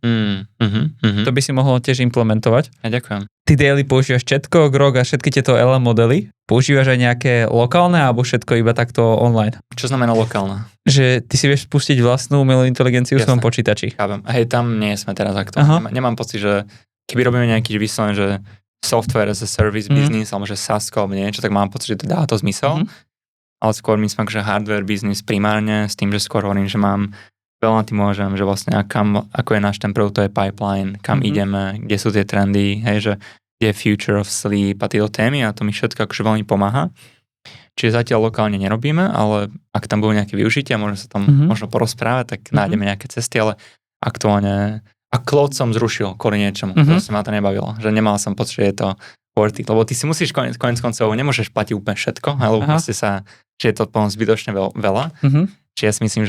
To by si mohol tiež implementovať. Ja ďakujem. Ty daily používaš všetko, Grok a všetky tieto LM modely. Používaš aj nejaké lokálne alebo všetko iba takto online? Čo znamená lokálne? Že ty si vieš spustiť vlastnú umelú inteligenciu v svojom počítači. Chápem. Hej, tam nie sme teraz aktuálne. Nemám pocit, že keby robíme nejaký vyslovene, že software as a service business, alebo že SaaS alebo niečo, tak mám pocit, že to dá to zmysel. Ale skôr my sme akože hardware business primárne, s tým, že skôr hovorím, že mám veľa tým môžem, že vlastne ako je náš ten produkt, to je pipeline, kam ideme, kde sú tie trendy, hej, že je future of sleep a tieto témy a to mi všetko akože veľmi pomáha. Čiže zatiaľ lokálne nerobíme, ale ak tam budú nejaké využitia, môžeme sa tam možno porozprávať, tak nájdeme nejaké cesty, ale aktuálne a Cloud som zrušil kvôli niečomu, proste ma to nebavilo, že nemal som pocit, že je to worth it, lebo ty si musíš konec koncov, nemôžeš platiť úplne všetko, alebo proste že je to potom zbytočne veľa. Čiže ja si myslím,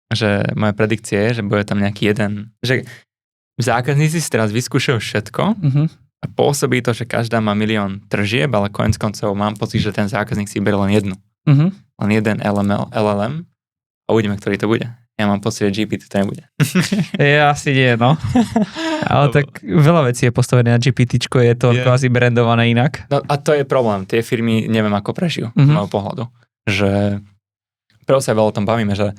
že moja predikcia je, že bude tam nejaký jeden, že zákazníci si teraz vyskúšajú všetko a pôsobí to, že každá má 1 000 000 tržieb, ale konec koncov mám pocit, že ten zákazník si berie len jednu. Len jeden LLM a uvidíme, ktorý to bude. Ja mám pocit, že GPT to nebude. Asi nie, no. Ale tak veľa vecí je postavené na GPTčko, je to kvázi brandované inak. No a to je problém. Tie firmy neviem, ako prežijú z môjho pohľadu. Že preto sa veľa o tom bavíme, že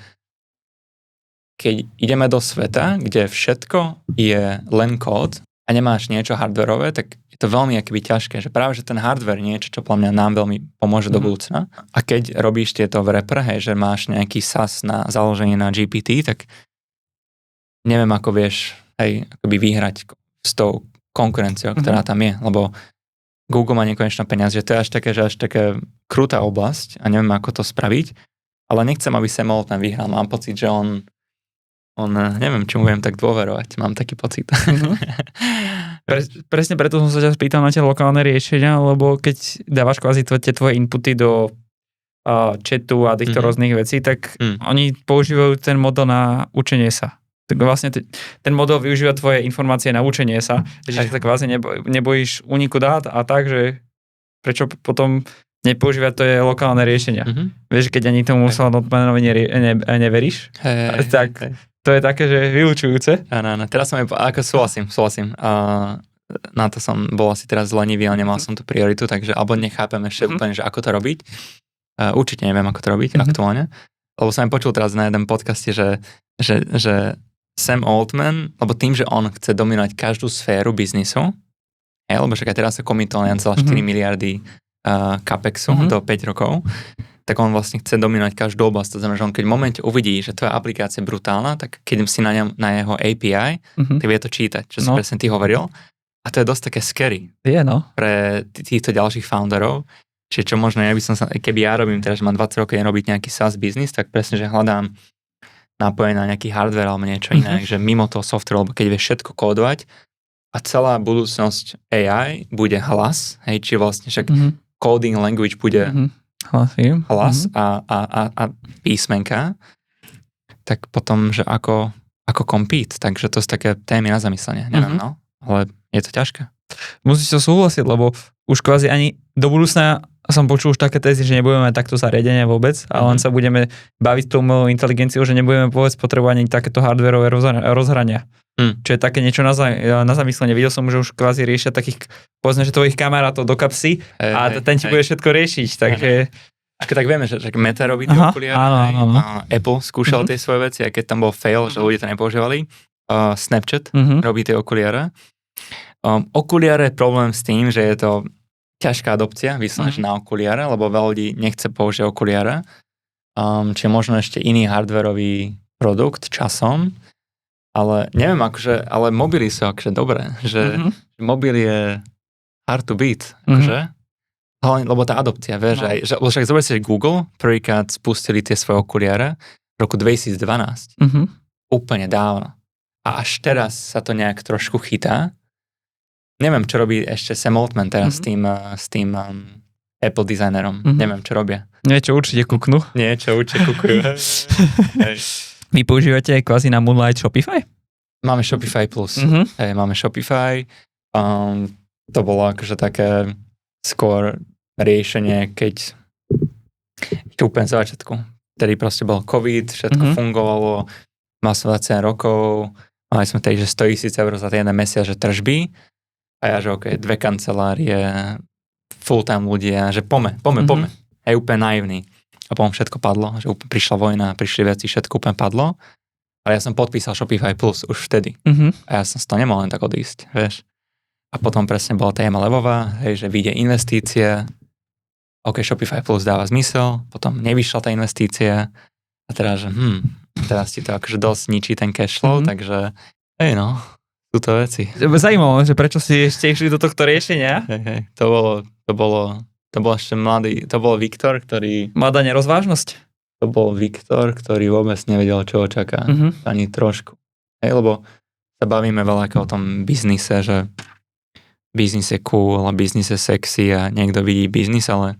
keď ideme do sveta, kde všetko je len kód a nemáš niečo hardwareové, tak je to veľmi akoby ťažké, že práve že ten hardware niečo, čo podľa mňa nám veľmi pomôže do budúcna. A keď robíš tieto wrapper, hej, že máš nejaký SaaS na založenie na GPT, tak neviem, ako vieš akoby vyhrať s tou konkurenciou, ktorá tam je, lebo Google má nekonečné peniaze, že to je až také krutá oblasť a neviem, ako to spraviť, ale nechcem, aby Sam Altman vyhral. Mám pocit, že on neviem, či mu budem tak dôverovať. Mám taký pocit. Presne preto som sa ťa spýtal na tie lokálne riešenia, lebo keď dávaš kvázi tie tvoje inputy do chatu a týchto rôznych vecí, tak oni používajú ten model na učenie sa. Tak vlastne ten model využíva tvoje informácie na učenie sa, že sa kvázi nebojíš úniku dát a tak, že prečo potom nepoužívať to je lokálne riešenia. Vieš, keď ani tomu Altmanovi neveríš, tak to je také, že vyučujúce. Áno, teraz som ako súhlasím. Na to som bol asi teraz lenivý, ale nemal som tú prioritu, takže alebo nechápem ešte úplne, že ako to robiť. Určite neviem, ako to robiť aktuálne. Lebo som aj počul teraz na jeden podcaste, že Sam Altman, lebo tým, že on chce dominovať každú sféru biznisu, lebo však aj teraz sa komitol 1,4 miliardy capexu do 5 rokov, tak on vlastne chce dominovať každú oblasť. To znamená, že on keď v momente uvidí, že tvoja aplikácia je brutálna, tak keď si na jeho API, tak vie to čítať, čo si presne ty hovoril. A to je dosť také scary pre týchto ďalších founderov. Čiže čo možno, keby ja robím teraz, že mám 20 rokov robiť nejaký SaaS business, tak presne, že hľadám nápoje na nejaký hardware alebo niečo iné, že mimo toho software, lebo keď vieš všetko kódovať a celá budúcnosť AI bude hlas, či vlastne však coding language bude hlas a písmenka, tak potom, že ako compete, takže to sú také témy na zamyslenie, neviem, ale je to ťažké. Musíš to súhlasiť, lebo už kvázi ani do budúcna som počul už také tézy, že nebudeme mať takto zariadenie vôbec, ale len sa budeme baviť tou umelou inteligenciou, že nebudeme vôbec potrebovať ani takéto hardwareové rozhrania. Čo je také niečo na zamyslenie. Videl som, že už kvázi riešia takých, povedzme, že tvojich kamarátov do kapsy a ten ti bude všetko riešiť, takže... Ako tak vieme, že Meta robí tie okuliare, Apple skúšal tie svoje veci, aj keď tam bol fail, že ľudia to nepoužívali. Snapchat robí tie okuliare. Okuliare je problém s tým, že je to ťažká adopcia, vyslovene na okuliare, lebo veľa ľudí nechce použiť okuliare. Čiže možno ešte iný hardwareový produkt časom, ale neviem, ale mobily sú akože dobré, že mobil je hard to beat, akože. Lebo tá adopcia, vieš, lebo však zober si, že Google prvýkrát spustili tie svoje okuliare v roku 2012. Úplne dávno. A až teraz sa to nejak trošku chytá. Neviem, čo robí ešte Sam Altman teraz s tým Apple designerom. Neviem, čo robia. Niečo určite kúknú. Vy používate aj kvázi na Moonlight Shopify? Máme Shopify Plus. Máme Shopify. To bolo akože také skôr riešenie, keď úplne z začiatku. Vtedy proste bol COVID, všetko fungovalo, mal som 20 rokov, mali sme tedy, že 100 000 eur za jeden mesiac, že tržby. A ja, že okej, 2 kancelárie, full-time ľudia, že pome. Je úplne naivný. A potom všetko padlo, že úplne prišla vojna, prišli veci, všetko úplne padlo. Ale ja som podpísal Shopify Plus už vtedy. A ja som z toho nemohol len tak odísť, vieš. A potom presne bola téma levová, že vyjde investície, Shopify Plus dáva zmysel, potom nevyšla tá investícia a teraz, že teraz ti to akože dosť ničí ten cash flow, takže sú to veci. Zajímavé, že prečo si ešte išli do tohto riešenia? To bol ešte mladý, to bol Viktor, ktorý... Mladá nerozvážnosť? To bol Viktor, ktorý vôbec nevedel, čo ho čaká. Ani trošku. Lebo sa bavíme veľa o tom biznise, že biznis je cool, a biznis je sexy a niekto vidí biznis, ale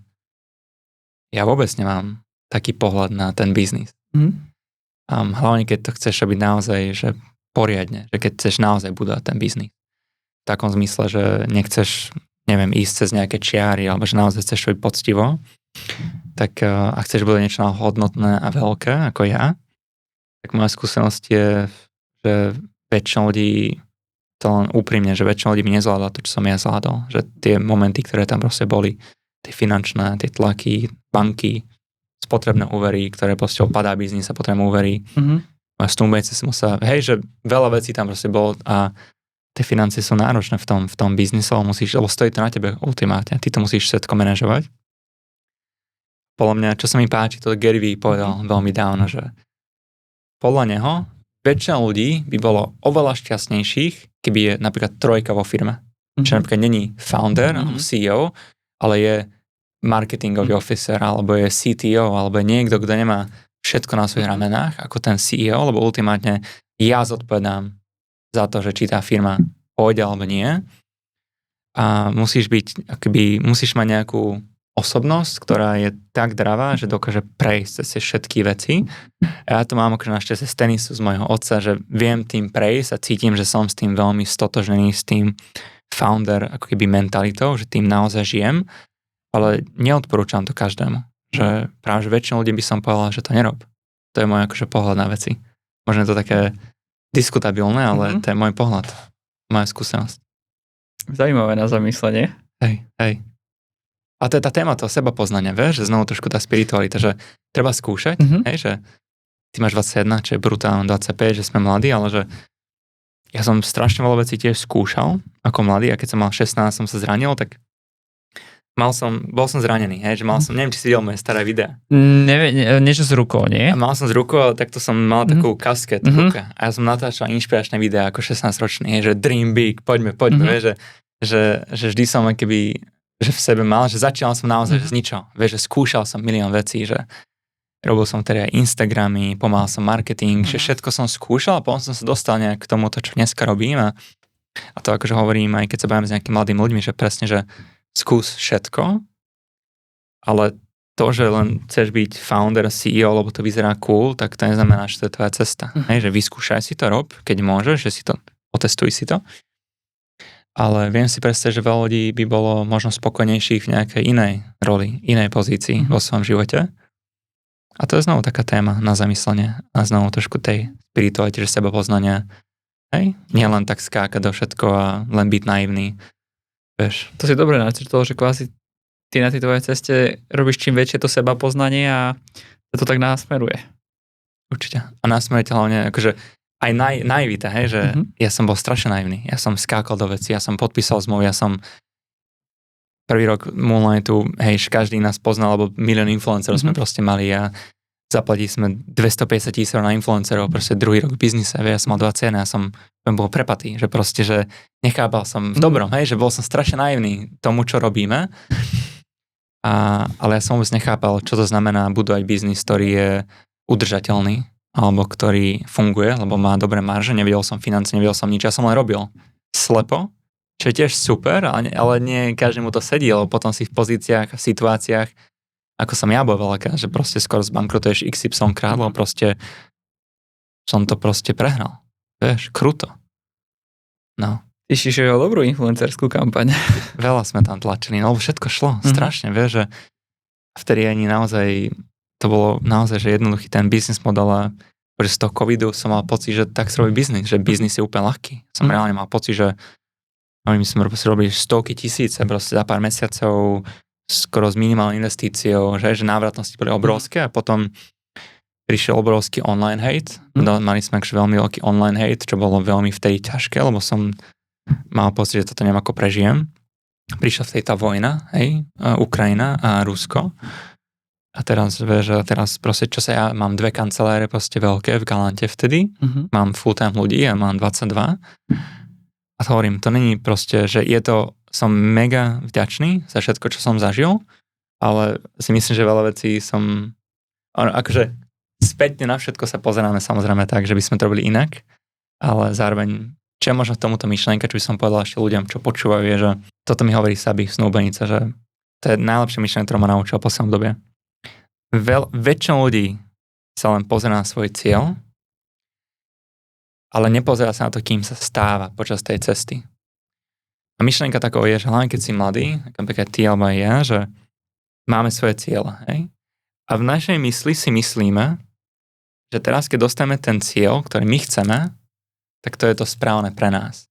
ja vôbec nemám taký pohľad na ten biznis. Hlavne, keď to chceš robiť naozaj, že poriadne, že keď chceš naozaj budovať ten biznis. V takom zmysle, že nechceš, neviem, ísť cez nejaké čiary, alebo že naozaj chceš robiť poctivo, tak a chceš budovať niečo hodnotné a veľké, ako ja, tak moja skúsenosť je, že väčšina ľudí, to len úprimne, že väčšina ľudí by nezvládla to, čo som ja zvládol. Že tie momenty, ktoré tam proste boli, tie finančné, tie tlaky, banky, spotrebné úvery, ktoré proste opadá biznis a potrebné úvery. A s tom si musel, že veľa vecí tam proste bolo a tie financie sú náročné v tom biznise, lebo stojí to na tebe ultimátne. Ty to musíš všetko manažovať. Podľa mňa, čo sa mi páči, to Gary Vee povedal veľmi dávno, že podľa neho väčšina ľudí by bolo oveľa šťastnejších, keby je napríklad trojka vo firme. Čiže napríklad není founder alebo CEO, ale je marketingový officer, alebo je CTO, alebo je niekto, kto nemá všetko na svojich ramenách, ako ten CEO, lebo ultimátne ja zodpovedám za to, že či tá firma pôjde alebo nie. A musíš mať nejakú osobnosť, ktorá je tak dravá, že dokáže prejsť cez všetky veci. A ja to mám akože našťastie z tenisu z mojho otca, že viem tým prejsť a cítim, že som s tým veľmi stotožnený, s tým founder ako keby mentalitou, že tým naozaj žijem, ale neodporúčam to každému. Že práve že väčšinu ľudí by som povedal, že to nerob. To je môj akože pohľad na veci. Možno je to také diskutabilné, ale to je môj pohľad, moja skúsenosť. Zaujímavé na zamyslenie. Hej. A to je tá téma toho sebapoznania, vieš, že znovu trošku tá spiritualita, že treba skúšať, hej, že ty máš 21, čo je brutálne 25, že sme mladí, ale že ja som strašne veľa vecí tiež skúšal ako mladý a keď som mal 16, som sa zranil, tak bol som zranený, hej, že neviem, či si videl moje staré videá. Niečo s rukou, nie? A mal som s rukou, takto som mal takú kasket v ruke a ja som natáčal inšpiračné videá ako 16-ročný, hej, že dream big, poďme, vieš, že vždy som keby že v sebe mal, že začínal som naozaj z ničoho. Vieš, že skúšal som milión vecí, že robil som tedy aj Instagramy, pomáhal som marketing, že všetko som skúšal a potom som sa dostal nejak k tomuto, čo dneska robím a to akože hovorím aj keď sa bavím s nejakými mladými ľuďmi, že presne, že skús všetko, ale to, že len chceš byť founder, CEO, lebo to vyzerá cool, tak to neznamená, že to je tvoja cesta. Hej, že vyskúšaj si to, rob, keď môžeš, že si to, otestuj si to. Ale viem si predstaviť, že veľa ľudí by bolo možno spokojnejších v nejakej inej roli, inej pozícii vo svojom živote. A to je znovu taká téma na zamyslenie a znovu trošku tej spirituality, že sebapoznania. Hej? Nie len tak skákať do všetko a len byť naivný. Vieš. To si dobre načrtol, že kvázi ty na tej tvojej ceste robíš čím väčšie to sebapoznanie a to tak nasmeruje. Určite. A nasmeruje hlavne akože aj naivita, hej, že ja som bol strašne naivný. Ja som skákal do veci, ja som podpísal zmluvu, ja som prvý rok Moonlightu, hej, každý nás poznal, lebo milión influencerov sme proste mali a zaplatili sme 250 000 na influencerov, proste druhý rok v biznise, ja som mal 21, ja som bol prepatý, že proste, že nechápal som v dobrom, hej, že bol som strašne naivný tomu, čo robíme, ale ja som vôbec nechápal, čo to znamená budovať biznis, ktorý je udržateľný, alebo ktorý funguje, lebo má dobré marže, nevidel som financie, nevidel som nič, ja som len robil slepo, čo je tiež super, ale nie každému to sedí, lebo potom si v pozíciách, v situáciách, ako som ja bol veľká, že proste skoro zbankrutuješ XY krát, lebo proste som to proste prehral. Vieš, kruto. No. Tešíš o dobrú influencerskú kampaň. Veľa sme tam tlačili, no lebo všetko šlo, strašne, vieš, že vtedy ani naozaj to bolo naozaj, že jednoduchý ten biznis model a že z toho covidu som mal pocit, že tak sa robí biznis, že biznis je úplne ľahký. Som reálne mal pocit, že my sme robili stovky tisíce proste za pár mesiacov, skoro s minimálnou investíciou, že návratnosti boli obrovské a potom prišiel obrovský online hate. Mali sme akže veľmi veľký online hate, čo bolo veľmi vtedy ťažké, lebo som mal pocit, že toto neviem ako prežijem. Prišla vtedy tá vojna, hej, Ukrajina a Rusko. A teraz, vieš, proste, čo sa ja mám 2 kanceláre proste veľké v Galante vtedy, mám full-time ľudí a mám 22. A to hovorím, to není proste, že som mega vďačný za všetko, čo som zažil, ale si myslím, že veľa vecí akože späťne na všetko sa pozeráme samozrejme tak, že by sme to robili inak, ale zároveň, čo je možno tomuto myšlienka, čo by som povedal ešte ľuďom, čo počúvajú, je, že toto mi hovorí Sabi Snúbenica, že to je najlepšia myšlienka, ktorú ma naučil v poslednom dobie. Väčšina ľudí sa len pozerá na svoj cieľ, ale nepozerá sa na to, kým sa stáva počas tej cesty. A myšlienka taková je, že hlavne keď si mladý, napríklad ty alebo aj ja, že máme svoje cieľe. Hej? A v našej mysli si myslíme, že teraz, keď dostaneme ten cieľ, ktorý my chceme, tak to je to správne pre nás.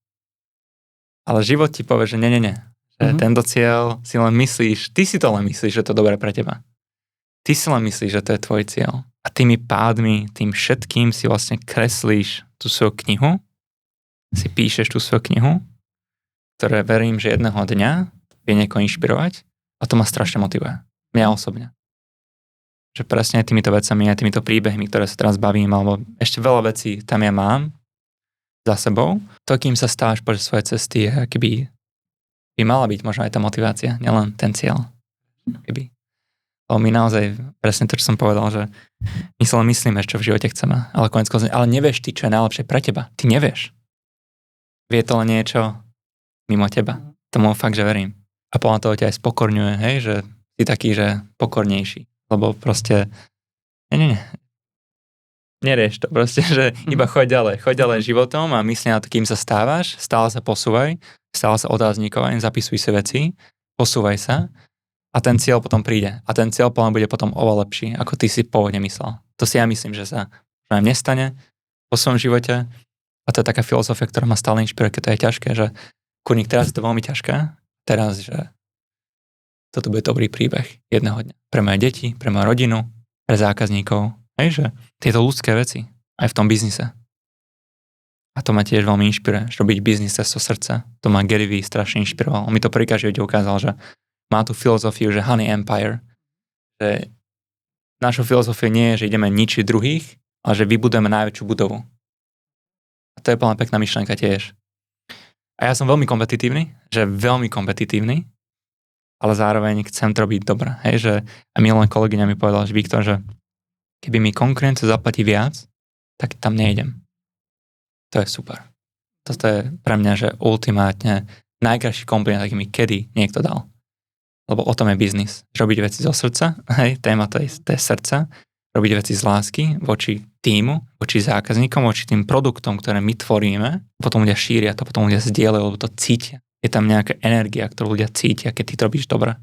Ale život ti povie, že nie. Že tento cieľ si len myslíš, ty si to len myslíš, že to je dobré pre teba. Ty si len myslíš, že to je tvoj cieľ. A tými pádmi, tým všetkým si vlastne kreslíš tú svoju knihu, si píšeš tú svoju knihu, ktoré verím, že jedného dňa vie niekoho inšpirovať a to ma strašne motivuje. Mňa osobne. Že presne aj týmito vecami, aj týmito príbehmi, ktoré sa teraz bavím, alebo ešte veľa vecí tam ja mám za sebou. To, kým sa stávaš počas svojej cesty, je keby by mala byť možno aj tá motivácia, nielen ten cieľ. Keby. Lebo my naozaj, presne to, čo som povedal, že my sa len myslíme, čo v živote chceme, ale konec koncov, ale nevieš ty, čo je najlepšie pre teba. Ty nevieš. Vie to len niečo mimo teba. Tomu fakt, že verím. A podľa toho ťa aj spokorňuje, hej, že si taký, že pokornejší. Lebo proste, nie. Nerieš to proste, že iba choď ďalej životom a mysli na to, kým sa stávaš, stále sa posúvaj, stále sa otázníkovaj, zapisuj si veci, posúvaj sa a ten cieľ potom príde. A ten cieľ potom bude potom oveľa lepší, ako ty si pôvodne myslel. To si ja myslím, že sa nestane po svojom živote a to je taká filozofia, ktorá ma stále inšpiruje, keď to je ťažké, že kurník, teraz je to veľmi ťažké, teraz, že toto bude dobrý príbeh jedného dňa. Pre moje deti, pre moju rodinu, pre zákazníkov. Hej, že tieto ľudské veci, aj v tom biznise. A to ma tiež veľmi inšpiruje, že robiť biznis cez to srdce. To ma Gary Vee strašne inšpiroval. On mi to prvýkrát v živote ukázal, že má tú filozofiu, že Honey Empire. Že našou filozofiou nie je, že ideme ničiť druhých, ale že vybudujeme najväčšiu budovu. A to je plná pekná myšlienka tiež. A ja som veľmi kompetitívny, ale zároveň chcem to robiť dobre. Hej, že a milá kolegyňa mi povedala, že Viktor, že keby mi konkurencia zaplatí viac, tak tam nejdem. To je super. Toto je pre mňa, že ultimátne najkrajší kompliment, aký mi kedy niekto dal. Lebo o tom je biznis. Robiť veci zo srdca, hej, téma to je srdca, robiť veci z lásky voči týmu, voči zákazníkom, voči tým produktom, ktoré my tvoríme, potom ľudia šíria to, potom ľudia zdieľajú, lebo to cítia. Je tam nejaká energia, ktorú ľudia cítia, keď ty to robíš dobre.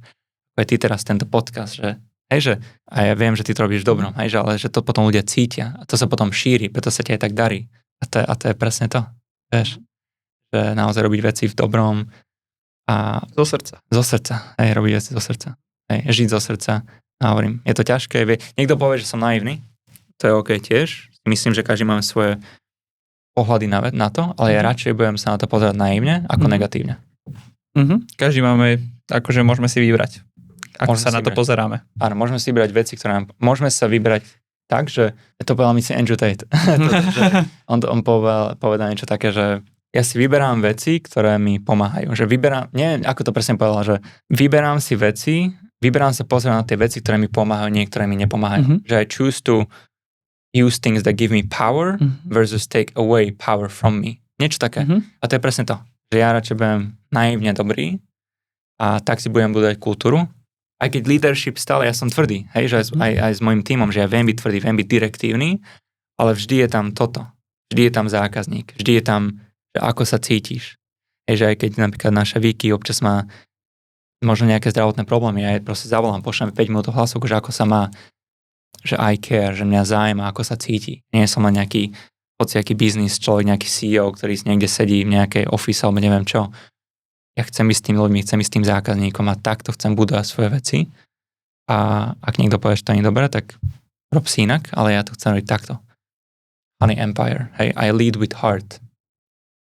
Ako je ty teraz tento podcast, že hej, že a ja viem, že ty to robíš dobrom, hej, že, ale že to potom ľudia cítia a to sa potom šíri, preto sa ti aj tak darí. A to je presne to, vieš, že naozaj robiť veci v dobrom a zo srdca, hej, robiť veci zo srdca, hej, žiť zo srdca. A hovorím, je to ťažké, niekto povie, že som naivný, to je OK tiež, myslím, že každý máme svoje pohľady na to, ale ja radšej budem sa na to pozerať naivne ako negatívne. Každý máme, akože môžeme si vybrať. Ako sa na to pozeráme. Áno, môžeme si vybrať veci, ktoré nám... Môžeme sa vybrať tak, že... To povedal mi si Andrew Tate. on povedal niečo také, že ja si vyberám veci, ktoré mi pomáhajú. Že vyberám... Nie, ako to presne povedal, že vyberám si veci, vyberám sa pozrieť na tie veci, ktoré mi pomáhajú, niektoré mi nepomáhajú. Že I choose to use things that give me power versus take away power from me. Niečo také. A to je presne to. Že ja radšej budem naivne dobrý a tak si budem budovať kultúru. Aj keď leadership stále, ja som tvrdý, hej, že aj s mojím tímom, že ja viem byť tvrdý, viem byť direktívny, ale vždy je tam toto. Vždy je tam zákazník, vždy je tam, že ako sa cítiš. Hej, že aj keď napríklad naša Vicky občas má možno nejaké zdravotné problémy, ja jej proste zavolám, pošlem 5 minút hlasovku, že ako sa má, že I care, že mňa zaujíma, ako sa cíti. Nie som len nejaký hociaký biznis človek, nejaký CEO, ktorý niekde sedí v nejakej office alebo neviem čo. Ja chcem ísť s tým ľuďmi, chcem ísť s tým zákazníkom a takto chcem budovať svoje veci. A ak niekto povie, že to nie je dobré, tak rob si inak, ale ja to chcem robiť takto. Honey Empire. Hey, I lead with heart.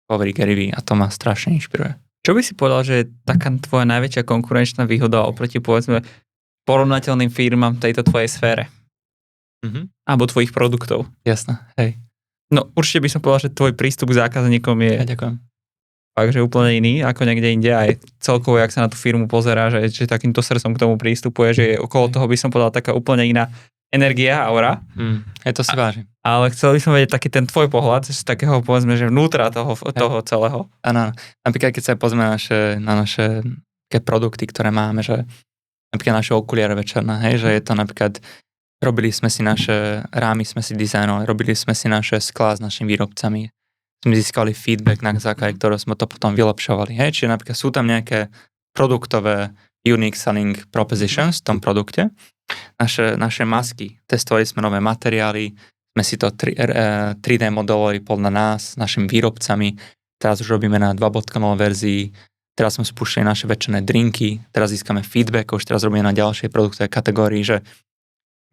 Hovorí Gary Vee a to ma strašne inšpiruje. Čo by si povedal, že je taká tvoja najväčšia konkurenčná výhoda oproti, povedzme, porovnateľným firmám v tejto tvojej sfére? Alebo tvojich produktov? Jasné, hej. No určite by som povedal, že tvoj prístup k zákazníkom je... Ja ďakujem. Fakt, že úplne iný ako niekde inde, aj celkovo, jak sa na tú firmu pozerá, že takýmto srdcom k tomu prístupuje, že okolo toho by som povedal taká úplne iná energia, aura. To si vážim. Ale chcel by som vedieť taký ten tvoj pohľad, z takého, povedzme, že vnútra toho celého. Áno, napríklad keď sa pozrieme na naše produkty, ktoré máme, že napríklad naše okuliare večerné, hej, že je to napríklad, robili sme si naše rámy, sme si dizajnovali, robili sme si naše sklá s našimi výrobcami. Sme získali feedback, na základe ktorého sme to potom vylepšovali. Hej? Čiže napríklad sú tam nejaké produktové unique selling propositions v tom produkte. Naše masky, testovali sme nové materiály, sme si to 3D modelovali podľa nás, našimi výrobcami. Teraz už robíme na 2.0 verzii, teraz sme spúšťali naše večerné drinky, teraz získame feedback, už teraz robíme na ďalšej produktovej kategórii, že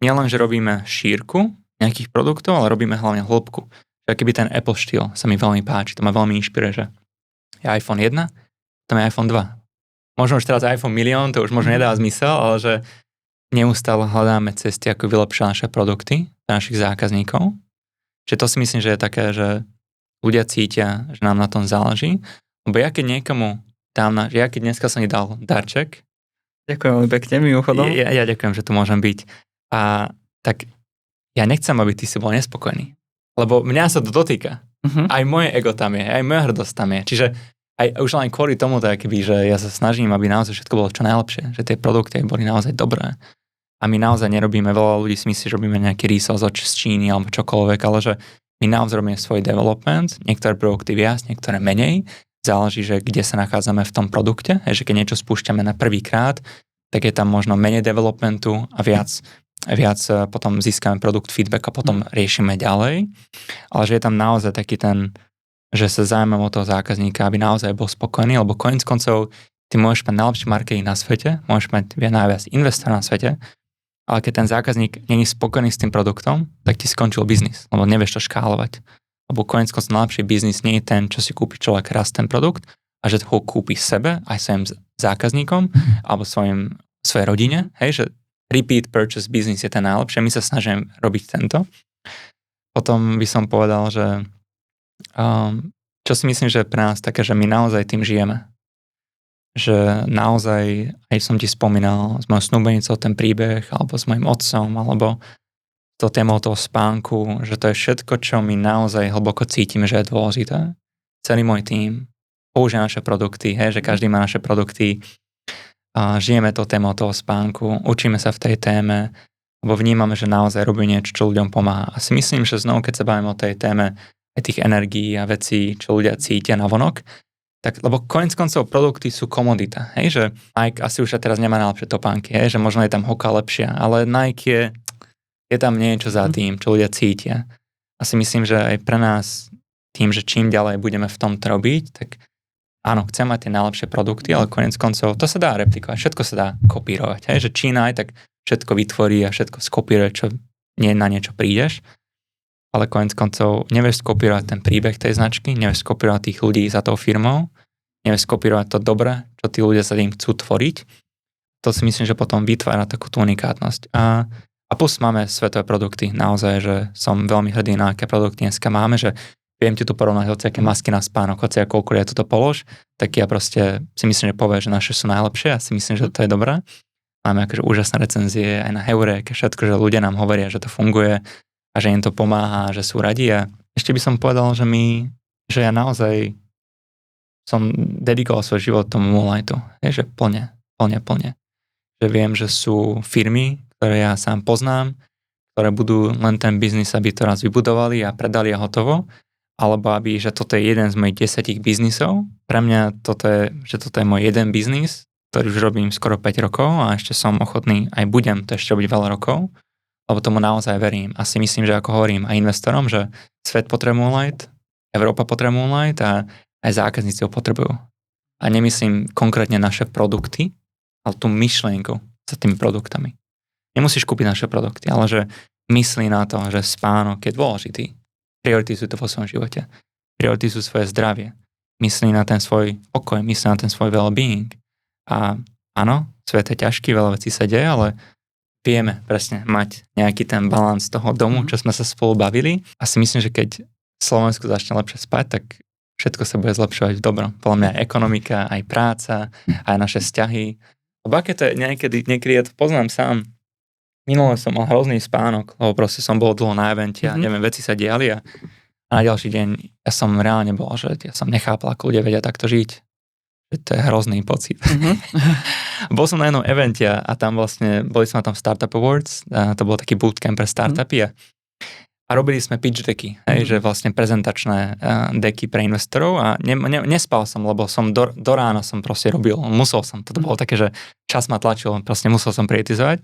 nielen, že robíme šírku nejakých produktov, ale robíme hlavne hĺbku. Že keby ten Apple štýl sa mi veľmi páči, to ma veľmi inšpiruje, že je iPhone 1, tam je iPhone 2. Možno už teraz iPhone 1 000 000, to už možno nedá zmysel, ale že neustále hľadáme cesty, ako vylepšia naše produkty pre našich zákazníkov. Čiže to si myslím, že je také, že ľudia cítia, že nám na tom záleží. Lebo ja keď niekomu ja keď dneska som mi dal darček. Ďakujem veľmi pekne, mimochodom. Ja ďakujem, že tu môžem byť. A tak ja nechcem, aby ty si bol nespokojný. Lebo mňa sa to dotýka. Aj moje ego tam je, aj moja hrdosť tam je. Čiže už len kvôli tomu, že ja sa snažím, aby naozaj všetko bolo čo najlepšie. Že tie produkty boli naozaj dobré. A my naozaj nerobíme, veľa ľudí si myslí, že robíme nejaký research z Číny alebo čokoľvek, ale že my naozaj robíme svoj development, niektoré produkty viac, niektoré menej. Záleží, že kde sa nachádzame v tom produkte, že keď niečo spúšťame na prvý krát, tak je tam možno menej developmentu a viac potom získame produkt feedback a potom riešime ďalej. Ale že je tam naozaj taký že sa zaujímam o toho zákazníka, aby naozaj bol spokojný, lebo koniec koncov ty môžeš mať najlepší marketing na svete, môžeš mať najviac investorov na svete, ale keď ten zákazník nie je spokojný s tým produktom, tak ti skončil biznis, lebo nevieš to škálovať. Lebo koniec koncov najlepší biznis nie je ten, čo si kúpi človek raz ten produkt a že ho kúpi sebe aj svojim zákazníkom alebo svojej rodine. Hej, že repeat purchase business je ten najlepšie. My sa snažíme robiť tento. Potom by som povedal, že čo si myslím, že je pre nás také, že my naozaj tým žijeme. Že naozaj, aj som ti spomínal s mojou snúbenicou ten príbeh alebo s mojim otcom alebo to témou toho spánku, že to je všetko, čo my naozaj hlboko cítime, že je dôležité. Celý môj tím používa naše produkty, že každý má naše produkty, žijeme to témou toho spánku, učíme sa v tej téme, lebo vnímame, že naozaj robí niečo, čo ľuďom pomáha. A si myslím, že znovu, keď sa bavíme o tej téme aj tých energií a vecí, čo ľudia cítia navonok, tak, lebo koniec koncov produkty sú komodita, že Nike asi už teraz nemá najlepšie topánky, že možno je tam Hoka lepšia, ale Nike je tam niečo za tým, čo ľudia cítia. A si myslím, že aj pre nás tým, že čím ďalej budeme v tomto robiť, tak áno, chcem mať tie najlepšie produkty, ale koniec koncov to sa dá replikovať, všetko sa dá kopírovať. Že Čína aj tak všetko vytvorí a všetko skopíruje, čo nie na niečo prídeš, ale koniec koncov nevieš skopírovať ten príbeh tej značky, nevieš skopírovať tých ľudí za tou firmou, nevieš skopírovať to dobré, čo tí ľudia sa tým chcú tvoriť. To si myslím, že potom vytvára takú tú unikátnosť. A plus máme svetové produkty, naozaj, že som veľmi hrdý na aké produkty dneska máme, že viem ti tu porovnať hociaké masky na spánok, hociaké koľko ja toto polož, tak ja proste si myslím, že povie, že naše sú najlepšie a si myslím, že to je dobré. Máme akože úžasné recenzie aj na Heureke, všetko, že ľudia nám hovoria, že to funguje a že im to pomáha, že sú radi. A ešte by som povedal, že ja naozaj som dedikoval svoj život tomu Moonlightu, že plne. Že viem, že sú firmy, ktoré ja sám poznám, ktoré budú len ten biznis, aby to raz vybudovali a predali a hotovo, alebo že toto je jeden z mojich 10 biznisov. Pre mňa toto je môj jeden biznis, ktorý už robím skoro 5 rokov a ešte som ochotný, aj budem to ešte robiť veľa rokov, lebo tomu naozaj verím. A si myslím, že ako hovorím aj investorom, že svet potrebuje Moonlight, Európa potrebuje Moonlight a aj zákazníci ho potrebujú. A nemyslím konkrétne naše produkty, ale tú myšlienku za tými produktami. Nemusíš kúpiť naše produkty, ale že myslí na to, že spánok je dôležitý. Prioritizuj to vo svojom živote. Prioritizuj svoje zdravie. Myslí na ten svoj pokoj, myslí na ten svoj well-being. A áno, svet je ťažký, veľa vecí sa deje, ale vieme presne mať nejaký ten balans toho domu, čo sme sa spolu bavili. A si myslím, že keď Slovensku začne lepšie spať, tak všetko sa bude zlepšovať v dobrom. Podľa mňa aj ekonomika, aj práca, aj naše vzťahy. Lebo aké to je niekedy ja to poznám sám. Minule som mal hrozný spánok, lebo proste som bol dlho na evente a neviem, veci sa diali a na ďalší deň ja som reálne bol, že ja som nechápal, ako ľudia vedia takto žiť. Že to je hrozný pocit. Bol som na jednom evente a tam vlastne, boli sme tam Startup Awards, a to bol taký bootcamp pre startupy a robili sme pitch decky, že vlastne prezentačné decky pre investorov a nespal som, lebo som do rána som proste robil, musel som, toto bolo také, že čas ma tlačil, proste musel som prioritizovať.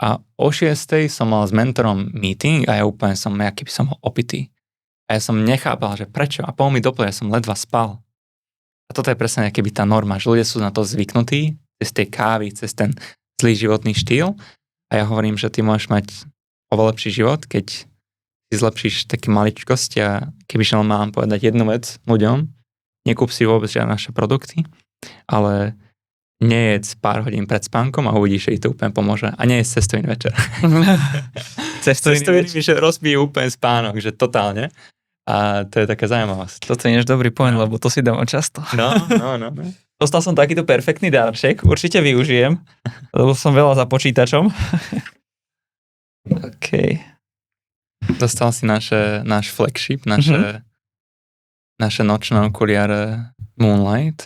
A o 6:00 som mal s mentorom meeting a ja úplne som, aký by som ho opitý. A ja som nechápal, že prečo. A mi doplne, ja som ledva spal. A toto je presne keby tá norma, že ľudia sú na to zvyknutí, cez tie kávy, cez ten zlý životný štýl. A ja hovorím, že ty môžeš mať oveľa lepší život, keď si zlepšíš také maličkosti a keby šel mám povedať jednu vec ľuďom, nekúp si vôbec žiadne naše produkty, ale nejedz pár hodín pred spánkom a uvidíš, že ti to úplne pomôže. A nie je cestovný večer. Cestovný večer rozbije úplne spánok, že totálne. A to je taká zaujímavosť. Toto je dobrý point, lebo to si dávam často. No. Dostal som takýto perfektný darček, určite využijem, lebo som veľa za počítačom. OK. Dostal si náš flagship, naše nočné okuliare Moonlight,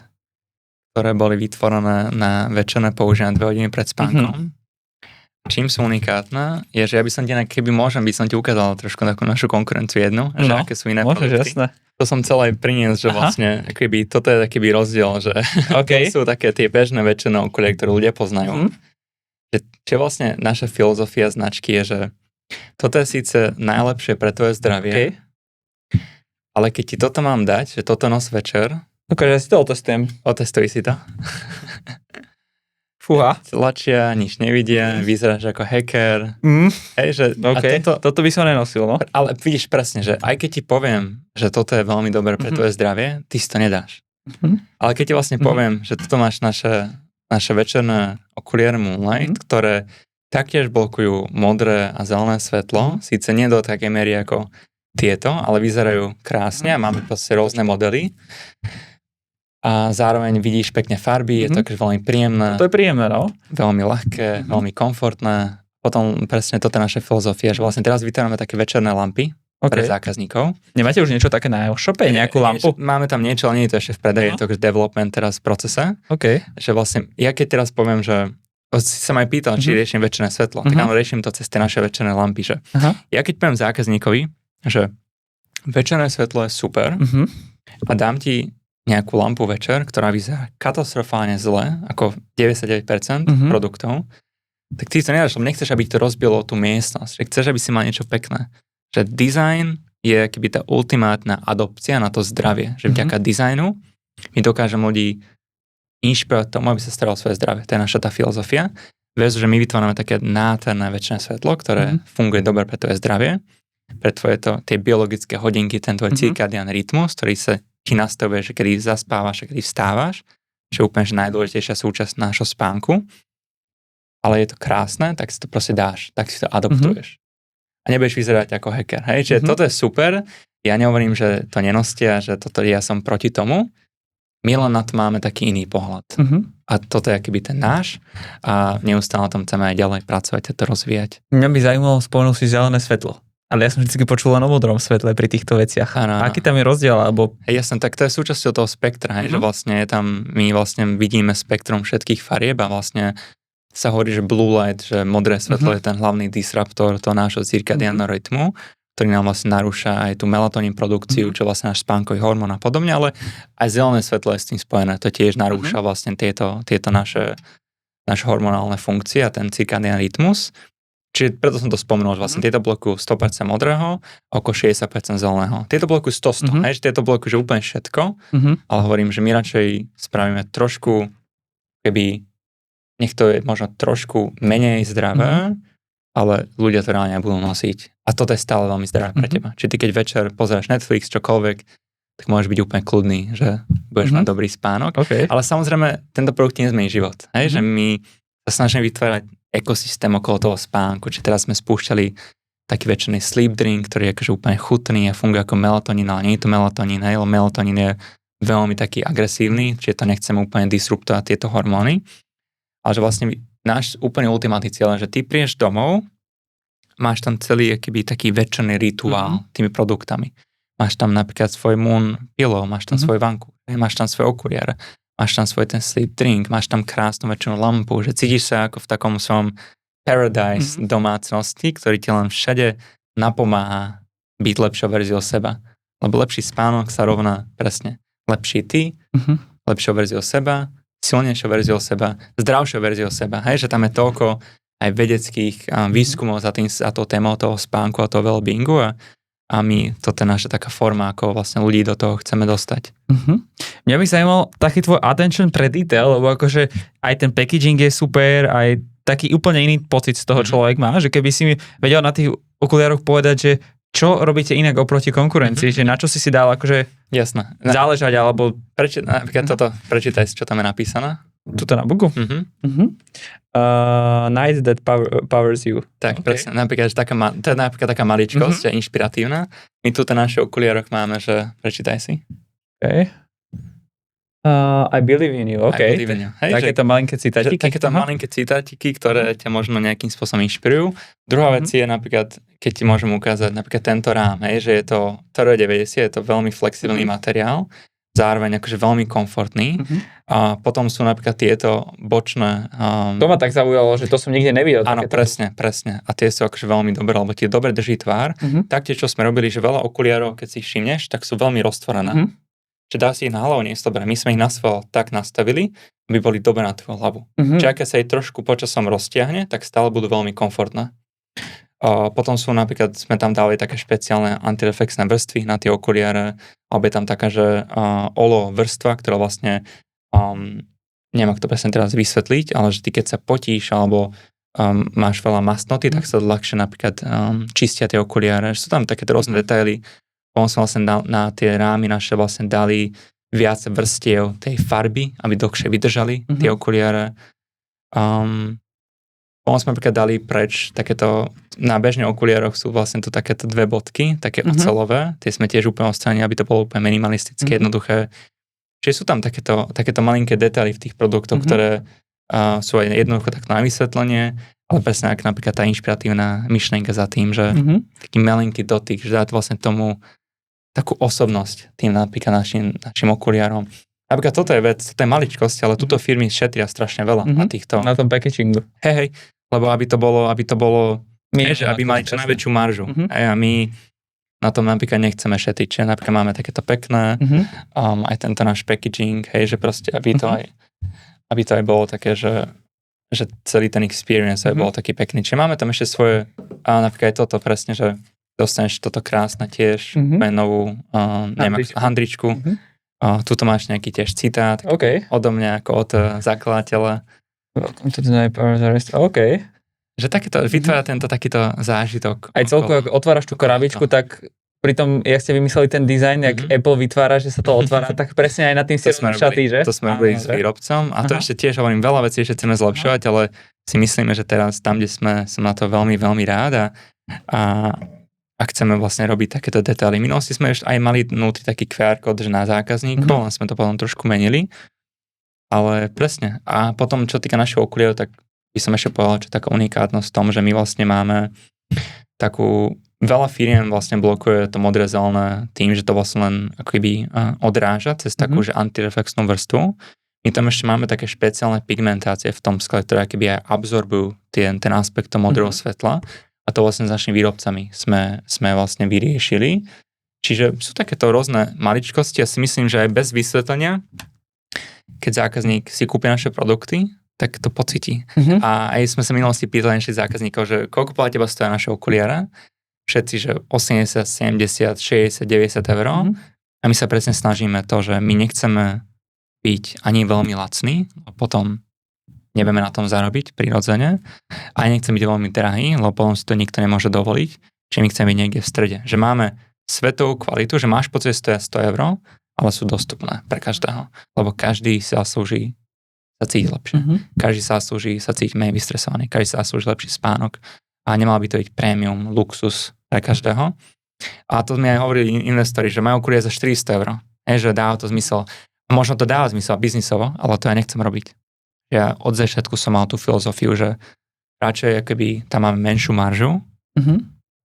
ktoré boli vytvorené na večerné používanie 2 hodiny pred spánkom. Čím sú unikátne, je, že ja by som ti, keby môžem, by som ti ukázal trošku takú našu konkurenciu jednu, že aké sú iné produkty. Jasné. To som celé priniesť, že vlastne akoby, toto je taký rozdiel, že okay. To sú také tie bežné večerné okuliare, ktoré ľudia poznajú. Čiže vlastne naša filozofia značky je, že toto je síce najlepšie pre tvoje zdravie, ale keď ti toto mám dať, že toto nos večer, ja si to otestujem. Otestuj si to. Fúha. Tlačia, nič nevidia, vyzeráš ako hacker. Hej, že, toto by som nenosil, no. Ale vidíš presne, že aj keď ti poviem, že toto je veľmi dobré pre tvoje zdravie, ty si to nedáš. Ale keď ti vlastne poviem, že toto máš naše večerné okuliare Moonlight, ktoré taktiež blokujú modré a zelené svetlo, síce nie do takej miery ako tieto, ale vyzerajú krásne a máme proste rôzne modely. A zároveň vidíš pekne farby, je to veľmi príjemné. To je príjemné, no. Veľmi ľahké, veľmi komfortné. Potom presne toto je naša filozofia, že vlastne teraz vytvárame také večerné lampy pre zákazníkov. Nemáte už niečo také na e-shope, nejakú lampu? Máme tam niečo, ale nie je to ešte v predaji, je to development teraz v procese. Že vlastne, ja keď teraz poviem, že si sa ma aj pýtal, či riešim večerné svetlo, tak áno, riešim to cez tie naše večerné lampy, že ja keď poviem zákazníkovi, že večerné svetlo je super a dám ti nejakú lampu večer, ktorá vyzerá katastrofálne zle, ako 99% produktov, tak ty to nedáš, lebo nechceš, aby to rozbilo tú miestnosť, že chceš, aby si mal niečo pekné. Že design je keby tá ultimátna adopcia na to zdravie, že vďaka dizajnu my dokážeme ľudí inšpirovať tomu, aby sa staral o svoje zdravie. To je naša tá filozofia. Vieš, že my vytvárame také nádherné večerné svetlo, ktoré funguje dobre pre tvoje zdravie, pre tvoje tie biologické hodinky, ten tvoj cirkadián rytmus, ktorý sa ti nastavuje, že kedy zaspávaš a kedy vstávaš, čo je úplne najdôležitejšia súčasť nášho spánku. Ale je to krásne, tak si to proste dáš, tak si to adoptuješ. A nebudeš vyzerať ako hacker. Hej? Čiže toto je super. Ja nehovorím, že to nenostia, že toto ja som proti tomu. My len na to máme taký iný pohľad. A toto je akýby ten náš a neustále na tom chceme aj ďalej pracovať a to rozvíjať. Mňa by zaujímalo, spomenul si zelené svetlo. Ale ja som vždy počul len o modrom svetle pri týchto veciach. Áno. Aký tam je rozdiel? Alebo... Jasne, tak to je súčasťou toho spektra, že vlastne tam my vlastne vidíme spektrum všetkých farieb a vlastne sa hovorí, že blue light, že modré svetlo je ten hlavný disruptor toho nášho cirkadiánneho rytmu, ktorý nám vlastne narúša aj tú melatonín produkciu, čo vlastne náš spánkový hormón a podobne, ale aj zelené svetlo je s tým spojené. To tiež narúša vlastne tieto naše hormonálne funkcie a ten cirkadiánny rytmus. Čiže preto som to spomenul, že vlastne tieto blokujú 100% modrého a okolo 60% zeleného. Tieto blokujú 100, hej, že tieto blokujú že úplne všetko, ale hovorím, že my radšej spravíme trošku, keby nech to je možno trošku menej zdravé, ale ľudia to reálne budú nosiť. A toto je stále veľmi zdravé pre teba. Čiže ty keď večer pozeráš Netflix, čokoľvek, tak môžeš byť úplne kľudný, že budeš mať dobrý spánok. Ale samozrejme, tento produkt nezmení život. Hej, že my sa snažíme vytvárať ekosystém okolo toho spánku. Čiže teraz sme spúšťali taký večerný sleep drink, ktorý je akože úplne chutný a funguje ako melatonín, ale nie je to melatonín, hej, lebo melatonín je veľmi taký agresívny, čiže to nechceme úplne disruptovať tieto hormóny. Ale že vlastne náš úplne ultimátny cieľ je, že ty prídeš domov, máš tam celý akýby taký večerný rituál tými produktami. Máš tam napríklad svoj moon pillow, máš tam svoj vanku, máš tam svoj okuliare, máš tam svoj ten sleep drink, máš tam krásnu večernú lampu, že cítiš sa ako v takom svojom paradise domácnosti, ktorý ti len všade napomáha byť lepšou verziou seba. Lebo lepší spánok sa rovná presne lepší ty, lepšou verziou seba, silnejšou verziou seba, zdravšou verziou seba. Hej, že tam je toľko aj vedeckých výskumov za tou témou toho spánku a toho well-beingu a my, toto je naša taká forma, ako vlastne ľudí do toho chceme dostať. Mňa by zaujímal taký tvoj attention pre detail, lebo akože aj ten packaging je super, aj taký úplne iný pocit z toho človek má, že keby si mi vedel na tých okuliároch povedať, že čo robíte inak oproti konkurencii, že na čo si dal akože jasné. Záležať, alebo... Napríklad toto, prečítaj, čo tam je napísané. Tuto na buku? Night that powers you. Tak, presne. Napríklad, že to je napríklad taká maličkosť, že inšpiratívna. My tu na našich okuliároch máme, že prečítaj si. OK. I believe in you, OK. I believe in you. Hej, takéto malinké citátiky. Takéto malinké citátiky, ktoré ťa možno nejakým spôsobom inšpirujú. Druhá vec je napríklad, keď ti môžem ukázať napríklad tento rám, hej, že je to Toro 90, je to veľmi flexibilný materiál, zároveň akože veľmi komfortný. A potom sú napríklad tieto bočné... To ma tak zaujalo, že to som nikde nevidel. Áno, presne. A tie sú akože veľmi dobré, lebo tie dobre drží tvár. Taktiež, čo sme robili, že veľa okuliarov, keď si ich všimneš, tak sú veľmi roztvorené. Že dá si ich na hlavu, nie je dobré. My sme ich na svoj tak nastavili, aby boli dobre na tvoju hlavu. Čiže aké sa jej trošku počasom roztiahne, tak stále budú veľmi komfortné. Potom sú napríklad, sme tam dali také špeciálne antireflexné vrstvy na tie okuliare, alebo je tam taká, že olo vrstva, ktorá vlastne, neviem, ako to presne teraz vysvetliť, ale že ty keď sa potíš, alebo máš veľa mastnoty, tak sa ľahšie napríklad čistia tie okuliare. Sú tam také rôzne detaily. Potom sme vlastne na tie rámy naše vlastne dali viac vrstiev tej farby, aby dlhšie vydržali tie okuliare. Potom sme napríklad dali preč takéto, na bežných okuliároch sú vlastne tu takéto dve bodky, také ocelové, tie sme tiež úplne odstránili, aby to bolo úplne minimalistické, jednoduché. Čiže sú tam takéto malinké detaily v tých produktoch, ktoré sú aj jednoducho takto na vysvetlenie, ale presne ako napríklad tá inšpiratívna myšlienka za tým, že taký malinký dotyk, že dá to vlastne tomu takú osobnosť tým napríklad našim okuliárom. Napríklad toto je vec, to je maličkosť, ale túto firmy šetria strašne veľa na týchto. Na tom packagingu. Hej, lebo aby to bolo že aby mali čo najväčšiu maržu. A my na tom napríklad nechceme šetriť, čiže napríklad máme takéto pekné, aj tento náš packaging, hej, že proste, aby to aj bolo také, že celý ten experience aj bol taký pekný. Čiže máme tam ešte svoje, napríklad aj toto presne, že dostaneš toto krásne tiež, novú handričku. Tuto máš nejaký tiež citát odo mňa, ako od zakladateľa. Welcome to the night power the rest. OK. Že takéto, vytvára tento takýto zážitok. Aj celkovo, ak otváraš tú krabičku, tak pritom, jak ste vymysleli ten dizajn, jak Apple vytvára, že sa to otvára, tak presne aj na tým ste rozmýšľatí, že? To sme robili s výrobcom a to ešte tiež hovorím, veľa vecí ešte chceme zlepšovať, ale si myslíme, že teraz tam, kde som na to veľmi, veľmi rád a chceme vlastne robiť takéto detaily. V minulosti sme ešte aj mali vnútri taký QR kód, že na zákazníkov, len sme to potom trošku menili. Ale presne. A potom, čo týka našich okuliarov, tak by som ešte povedal, že taká unikátnosť v tom, že my vlastne máme takú, veľa firiem vlastne blokuje to modré zelené tým, že to vlastne len akoby odráža cez takú, že antireflexnú vrstvu. My tam ešte máme také špeciálne pigmentácie v tom skle, ktoré akoby aj absorbujú ten aspekt toho modrého svetla. A to vlastne s našimi výrobcami sme vlastne vyriešili. Čiže sú takéto rôzne maličkosti. Ja si myslím, že aj bez vysvetlenia, keď zákazník si kúpi naše produkty, tak to pocíti. A aj sme sa v minulosti pýtali našich zákazníkov, že koľko podľa teba stoja naše okuliare? Všetci, že 80, 70, 60, 90 eur. A my sa presne snažíme to, že my nechceme byť ani veľmi lacní, a potom nebudeme na tom zarobiť prirodzene. A nechcem byť veľmi drahý, lebo potom si to nikto nemôže dovoliť. Čiže my chceme byť niekde v strede. Že máme svetovú kvalitu, že máš pocit, že stoja 100 eur, ale sú dostupné pre každého. Lebo každý si zaslúži sa cítiť lepšie. Každý sa zaslúži sa cítiť menej vystresovaný. Každý sa zaslúži lepší spánok. A nemal by to byť prémium, luxus pre každého. A to mi aj hovorili investori, že majú okuliare za 400 eur. Že dáva to zmysel. Možno to dáva zmysel biznisovo, ale to ja nechcem robiť. Ja od začiatku som mal tú filozofiu, že radšej akoby tam máme menšiu maržu,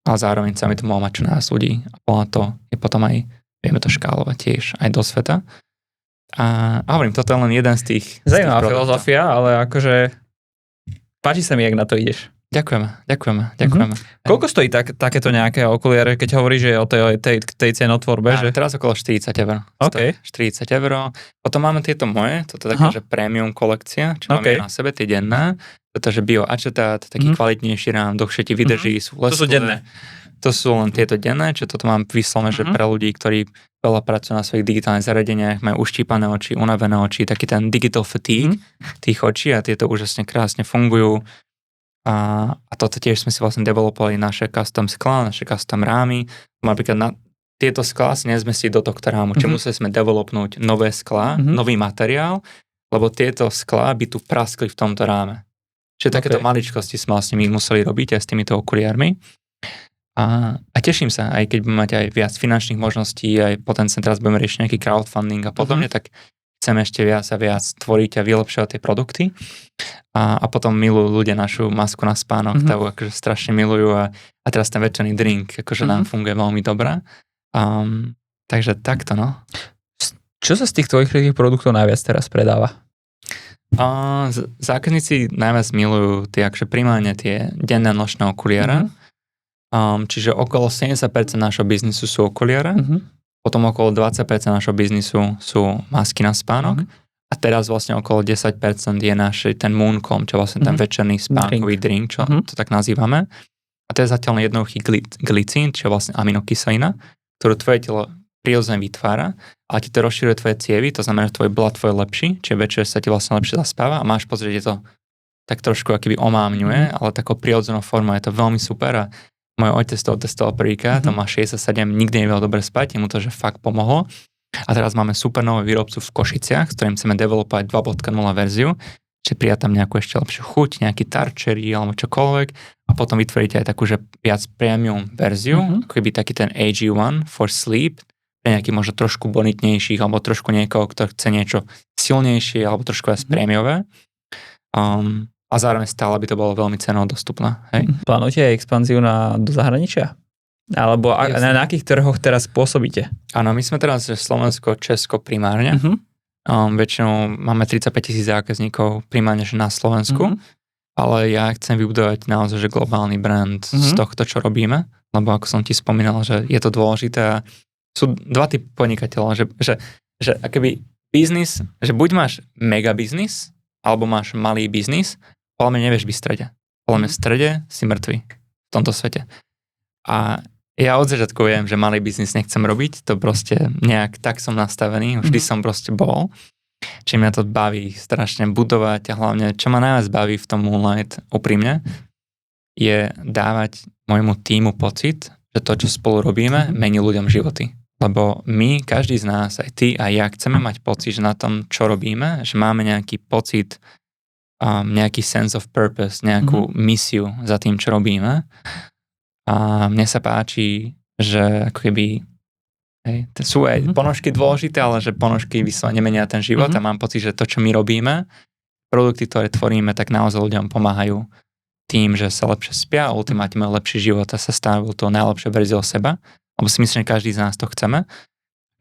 ale zároveň sa mi to mohlo mať čo nás ľudí. A podľa to je potom aj, vieme to škálovať tiež aj do sveta. A hovorím, toto je len jeden z tých... Zajímavá filozofia, ale akože páči sa mi, jak na to ideš. Ďakujeme. Koľko stojí takéto nejaké okuliare, keď hovoríš, že je o tej cenotvorbe? Že? Teraz okolo 40 eur. Okay. 40 eur. Potom máme tieto moje, toto je taká, že premium kolekcia, čo máme na sebe, tie denné. Toto je bioačetát, taký kvalitnejší rám, dlhšie ti vydrží, sú lesklé. To sú denné. To sú len tieto denné, čo toto mám vyslovene, že pre ľudí, ktorí veľa pracujú na svojich digitálnych zariadeniach, majú uštípané oči, unavené oči, taký ten digital fatigue tých očí a tieto úžasne krásne fungujú. A toto tiež sme si vlastne developovali naše custom skla, naše custom rámy. Napríklad na tieto sklá si nezmestí do tohto rámu, čiže museli sme developnúť nové sklá, nový materiál, lebo tieto sklá by tu praskli v tomto ráme. Čiže takéto maličkosti sme vlastne my museli robiť aj s týmito okuliármi. A teším sa, aj keď budeme mať aj viac finančných možností, aj potenciálne teraz budeme riešiť nejaký crowdfunding a podobne, tak chceme ešte viac a viac tvoriť a vylepšovať tie produkty. A potom milujú ľudia našu masku na spánok, tá akože strašne milujú a teraz ten večerný drink akože nám funguje veľmi dobrá. Takže takto, no. Čo sa z tých tvojich produktov najviac teraz predáva? Zákazníci najviac milujú tie akože primárne tie denné nočné okuliare. Čiže okolo 70% nášho biznisu sú okuliare, potom okolo 20% nášho biznisu sú masky na spánok a teraz vlastne okolo 10% je náš ten Mooncalm, čo vlastne ten večerný spánkový drink, čo to tak nazývame. A to je zatiaľ jednoduchý glicín, čo je vlastne aminokyselina, ktorú tvoje telo prirodzene vytvára, ale ti to rozširuje tvoje cievy, to znamená, že tvoj blood flow je lepší, čiže večer sa ti vlastne lepšie zaspáva a máš pocit, že to tak trošku akoby omámňuje, ale takou prirodzenou formou je to veľmi super a môj otec to testoval prvýkrát, to má 67, nikdy nevedel dobre spať, mu to, že fakt pomohlo. A teraz máme super nový výrobcu v Košiciach, s ktorým chceme developovať 2.0 verziu, čiže prijať tam nejakú ešte lepšiu chuť, nejaký tarčery alebo čokoľvek a potom vytvoríte aj takú, že viac premium verziu, ako keby taký ten AG1 for sleep, pre nejaký možno trošku bonitnejších alebo trošku niekoho, kto chce niečo silnejšie alebo trošku viac prémiové. A zároveň stále by to bolo veľmi cenovo dostupné. Hej? Plánujete aj expanziu do zahraničia? Alebo na akých trhoch teraz pôsobíte? Áno, my sme teraz Slovensko, Česko primárne. Väčšinou máme 35,000 zákazníkov primárne že na Slovensku, ale ja chcem vybudovať naozaj že globálny brand z tohto, čo robíme, lebo ako som ti spomínal, že je to dôležité. Sú dva typy podnikateľov, že akoby biznis, že buď máš mega biznis, alebo máš malý biznis, podľa mňa nevieš byť v strede. Podľa mňa v strede si mŕtvy v tomto svete. A ja od začiatku viem, že malý biznis nechcem robiť, to proste nejak tak som nastavený, vždy som proste bol. Čiže mňa to baví strašne budovať a hlavne, čo ma najviac baví v tom Moonlight, úprimne, je dávať môjmu tímu pocit, že to, čo spolu robíme, mení ľuďom životy. Lebo my, každý z nás, aj ty a ja, chceme mať pocit, že na tom, čo robíme, že máme nejaký pocit, nejaký sense of purpose, nejakú misiu za tým, čo robíme. A mne sa páči, že ako keby sú aj ponožky dôležité, ale že ponožky vyslovene nemenia ten život a mám pocit, že to, čo my robíme, produkty, ktoré tvoríme, tak naozaj ľuďom pomáhajú tým, že sa lepšie spia a ultimátne majú lepší život a sa stávajú to najlepšie verziou seba. Lebo si myslím, že každý z nás to chceme.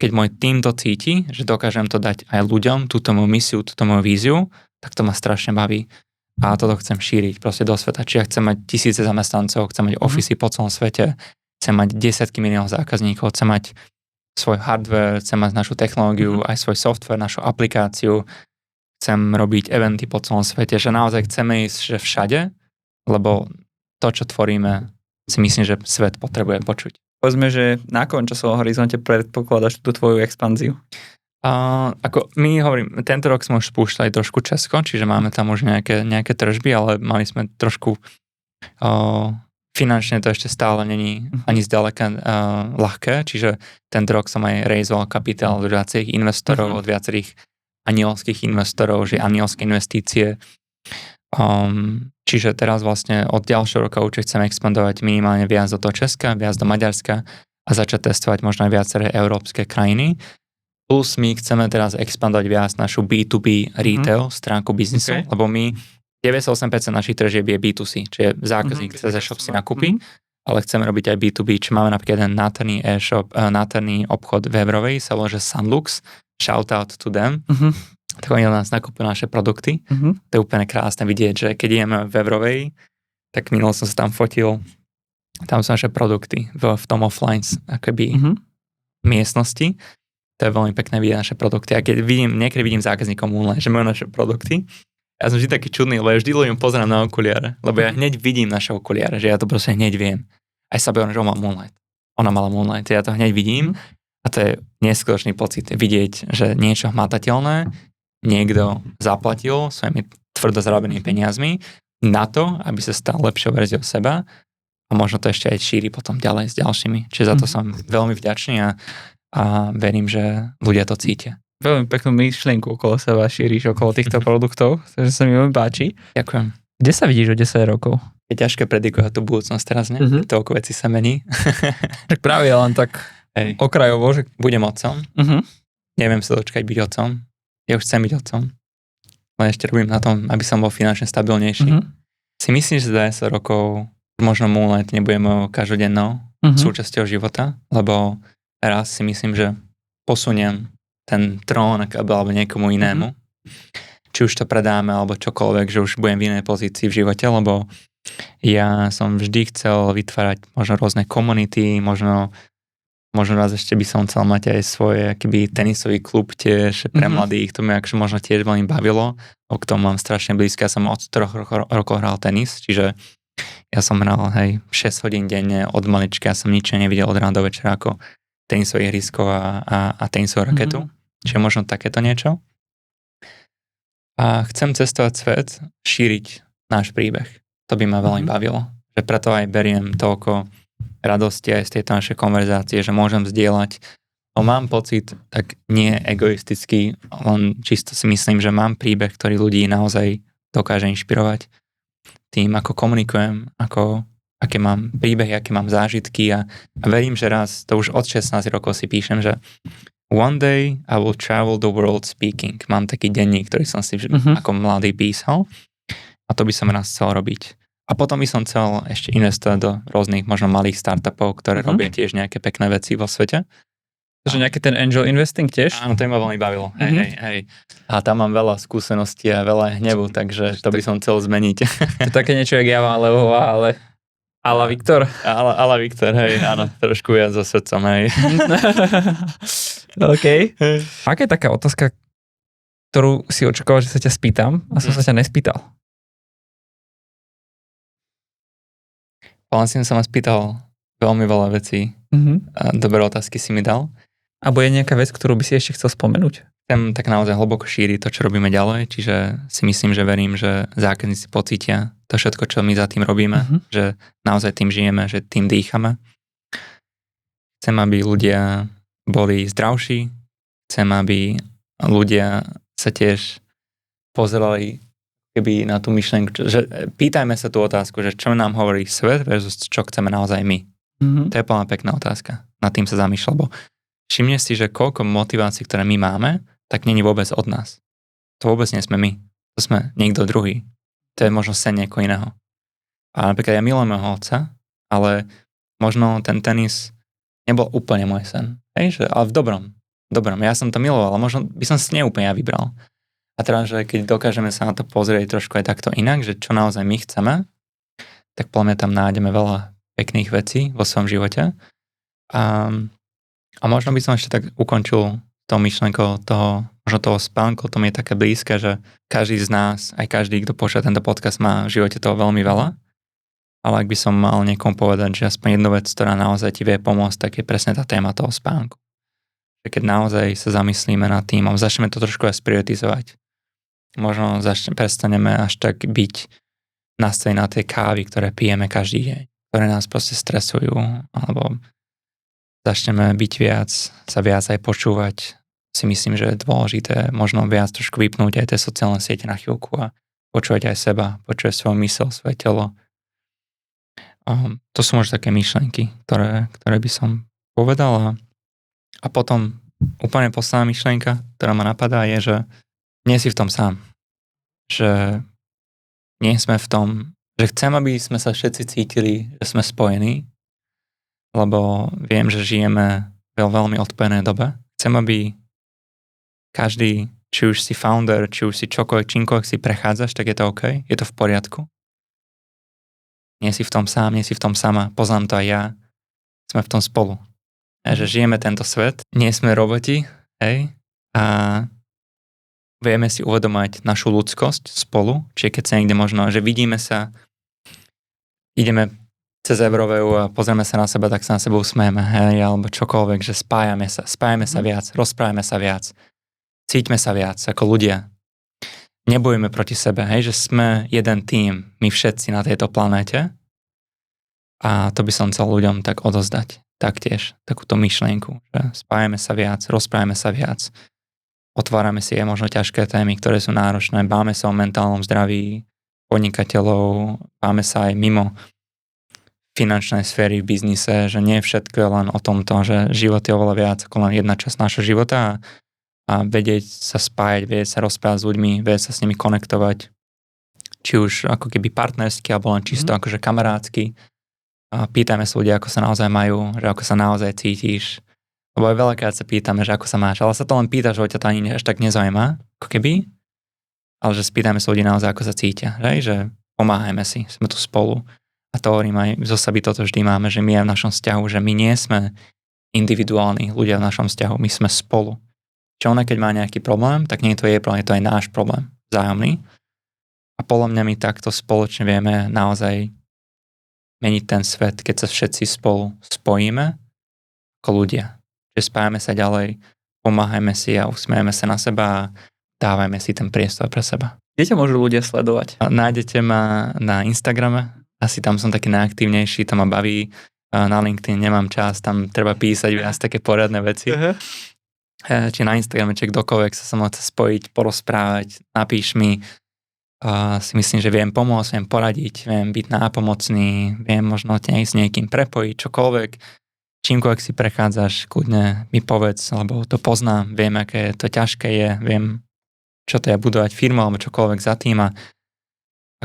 Keď môj tým to cíti, že dokážem to dať aj ľuďom, túto moju misiu, túto moju víziu, tak to ma strašne baví. A toto chcem šíriť proste do sveta. Čiže ja chcem mať 1000 zamestnancov, chcem mať ofisy po celom svete, chcem mať desiatky miliónov zákazníkov, chcem mať svoj hardware, chcem mať našu technológiu, aj svoj software, našu aplikáciu, chcem robiť eventy po celom svete, že naozaj chceme ísť že všade, lebo to, čo tvoríme, si myslím, že svet potrebuje počuť. Povedzme, že na akom časovom horizonte predpokladáš tú tvoju expanziu? Ako my hovorím, tento rok sme už spúšťali trošku Česko, čiže máme tam už nejaké tržby, ale mali sme trošku finančne to ešte stále není ani zďaleka ľahké, čiže tento rok som aj raizoval kapitál od viacerých investorov, od viacerých anielských investorov, že anielské investície. Čiže teraz vlastne od ďalšieho roka určite chceme expandovať minimálne viac do toho Česka, viac do Maďarska a začať testovať možno aj viaceré európske krajiny. Plus my chceme teraz expandovať viac našu B2B retail stránku biznisu, lebo my 98% našich tržieb je B2C, čiže zákazník cez e-shop si nakúpi, ale chceme robiť aj B2B, či máme napríklad jeden nádherný e-shop, nádherný obchod v Evrovej, sa volá, že Sunlux, shout out to them. Tak oni nás nakúpili naše produkty. To je úplne krásne vidieť, že keď ideme v Evrovej, tak minulo som sa tam fotil, tam sú naše produkty v tom offline akoby miestnosti. To je veľmi pekné vidieť naše produkty. A keď niekedy vidím zákazníkom online, že majú naše produkty, ja som vždy taký čudný, lebo ja vždy ľuďom pozerám na okuliare, lebo ja hneď vidím naše okuliare, že ja to proste hneď viem. Aj sa bojím, že on má Moonlight. Ona mala Moonlight, ja to hneď vidím a to je neskutočný pocit vidieť, že niečo hmatateľné niekto zaplatil svojimi tvrdo zarobenými peniazmi na to, aby sa stal lepšou verziou seba a možno to ešte aj šíri potom ďalej s ďalšími. Čiže za to som veľmi vďačný a verím, že ľudia to cítia. Veľmi peknú myšlienku okolo seba šíriš, okolo týchto produktov, takže sa mi veľmi páči. Ďakujem. Kde sa vidíš o 10 rokov? Je ťažké predikovať tú budúcnosť teraz, ne? Toľko vecí sa mení. Tak práve len tak okrajovo, že... Budem otcom. Neviem sa dočkať byť otcom. Ja už chcem byť otcom. Len ešte robím na tom, aby som bol finančne stabilnejší. Si myslím, že za 10 rokov možno Moonlight nebude mojou každodennou súčasťou života, lebo raz si myslím, že posuniem ten trón alebo niekomu inému. Či už to predáme, alebo čokoľvek, že už budem v inej pozícii v živote, lebo ja som vždy chcel vytvárať možno rôzne komunity, možno raz ešte by som chcel mať aj svoj akýby tenisový klub tiež pre mladých, to mi akože možno tiež veľmi bavilo, o ktorom mám strašne blízke, ja som od 3 rokov hral tenis, čiže ja som hral 6 hodín denne od malička, ja som nič nevidel od rána do večera ako tenisové ihrisko a tenisovú raketu. Čiže možno takéto niečo. A chcem cestovať svet, šíriť náš príbeh. To by ma veľmi bavilo. Že preto aj beriem toľko radosti aj z tejto našej konverzácie, že môžem zdieľať. No mám pocit, tak nie egoisticky, len čisto si myslím, že mám príbeh, ktorý ľudí naozaj dokáže inšpirovať. Tým, ako komunikujem, aké mám príbehy, aké mám zážitky a verím, že raz, to už od 16 rokov si píšem, že one day I will travel the world speaking. Mám taký denník, ktorý som si ako mladý písal a to by som raz chcel robiť. A potom by som chcel ešte investovať do rôznych možno malých startupov, ktoré robia tiež nejaké pekné veci vo svete. Takže nejaký ten angel investing tiež? Áno, to ma veľmi bavilo. Hej. A tam mám veľa skúseností a veľa hnevu, takže to by som chcel zmeniť. To je také niečo, jak Java Levová, ale Ala Viktor. Ala Viktor, hej, áno, trošku viac so srdcom, hej. OK. Aká je taká otázka, ktorú si očakával, že sa ťa spýtam a som sa ťa nespýtal? Vlastne som ma spýtal veľmi veľa vecí. A dobré otázky si mi dal. A bude nejaká vec, ktorú by si ešte chcel spomenúť? Chcem tak naozaj hlboko šíriť to, čo robíme ďalej, čiže si myslím, že verím, že zákazníci pocítia to všetko, čo my za tým robíme, že naozaj tým žijeme, že tým dýchame. Chcem, aby ľudia boli zdravší, chcem, aby ľudia sa tiež pozerali keby na tú myšlenku, že pýtajme sa tú otázku, že čo nám hovorí svet versus čo chceme naozaj my. To je plná pekná otázka. Nad tým sa zamýšľal, lebo všimne si, že koľko motivácií, ktoré my máme, tak nie je vôbec od nás. To vôbec nie sme my. To sme niekto druhý. To je možno sen niekoho iného. A napríklad ja milujem môjho otca, ale možno ten tenis nebol úplne môj sen. Hej, že, ale v dobrom. Ja som to miloval, ale možno by som si neúplne ja vybral. A teraz, že keď dokážeme sa na to pozrieť trošku aj takto inak, že čo naozaj my chceme, tak podľa mňa tam nájdeme veľa pekných vecí vo svojom živote. A možno by som ešte tak ukončil tou myšlenkou toho spánku, to mi je také blízke, že každý z nás, aj každý, kto počúva tento podcast, má v živote toho veľmi veľa. Ale ak by som mal niekomu povedať, že aspoň jednu vec, ktorá naozaj ti vie pomôcť, tak je presne tá téma toho spánku. Že keď naozaj sa zamyslíme nad tým a začneme to trošku aj sprioritizovať, možno prestaneme až tak byť nastavení na tie kávy, ktoré pijeme každý deň, ktoré nás proste stresujú, alebo začneme byť sa viac aj počúvať. Si myslím, že je dôležité možno viac trošku vypnúť aj tie sociálne siete na chvíľku a počúvať aj seba, počúvať svoju mysel, svoje telo. To sú možno také myšlenky, ktoré by som povedal. A potom úplne posledná myšlienka, ktorá ma napadá, je, že nie si v tom sám. Že nie sme v tom, že chcem, aby sme sa všetci cítili, že sme spojení, lebo viem, že žijeme v veľmi odpojenej dobe. Chcem, aby každý, či už si founder, či už si čímkoľvek si prechádzaš, tak je to OK, je to v poriadku. Nie si v tom sám, nie si v tom sama, poznám to aj ja, sme v tom spolu. A že žijeme tento svet, nie sme roboti, hej, a vieme si uvedomať našu ľudskosť spolu, čiže keď sa niekde možno, že vidíme sa, ideme cez Euroveu a pozrieme sa na seba, tak sa na seba usmejeme, hej, alebo čokoľvek, že spájame sa viac, rozprávame sa viac, cíťme sa viac ako ľudia. Nebojujeme proti sebe, hej, že sme jeden tím, my všetci na tejto planéte a to by som chcel ľuďom tak odozdať, taktiež, takúto myšlienku, že spájame sa viac, rozprávame sa viac, otvárame si aj možno ťažké témy, ktoré sú náročné, báme sa o mentálnom zdraví podnikateľov, báme sa aj mimo finančnej sféry v biznise, že nie všetko je len o tomto, že život je oveľa viac ako len jedna časť nášho života a vedieť sa spájať, vedieť sa rozprávať s ľuďmi, vedieť sa s nimi konektovať, či už ako keby partnersky, alebo len čisto akože kamarádsky. A pýtajme sa ľudia, ako sa naozaj majú, že ako sa naozaj cítiš. Lebo aj veľakrát sa pýtame, že ako sa máš, ale sa to len pýtaš, že ťa to ani až tak nezaujíma, ako keby. Ale že spýtajme sa ľudí naozaj, ako sa cítia, že pomáhajme si, sme tu spolu. A to hovorím aj zo seby, toto vždy máme, že my aj v našom vzťahu, že my nie sme individuálni ľudia v našom vzťahu, my sme spolu. Čiže ona, keď má nejaký problém, tak nie je to jej problém, je to aj náš problém, vzájomný. A podľa mňa my takto spoločne vieme naozaj meniť ten svet, keď sa všetci spolu spojíme ako ľudia. Že spájame sa ďalej, pomáhajme si a usmiejeme sa na seba a dávajme si ten priestor pre seba. Kde ťa môžu ľudia sledovať? A nájdete ma na Instagrame, asi tam som taký najaktívnejší, tam ma baví. Na LinkedIn nemám čas, tam treba písať viac také poriadne veci. Či na Instagrame, či kdokoľvek sa mnou chce spojiť, porozprávať, napíš mi. Si myslím, že viem pomôcť, viem poradiť, viem byť nápomocný, viem možno ťa s niekým prepojiť, čokoľvek. Čímkoľvek si prechádzaš, kľudne mi povedz, lebo to poznám, viem, aké to ťažké je, viem, čo to je budovať firmu, alebo čokoľvek za tým a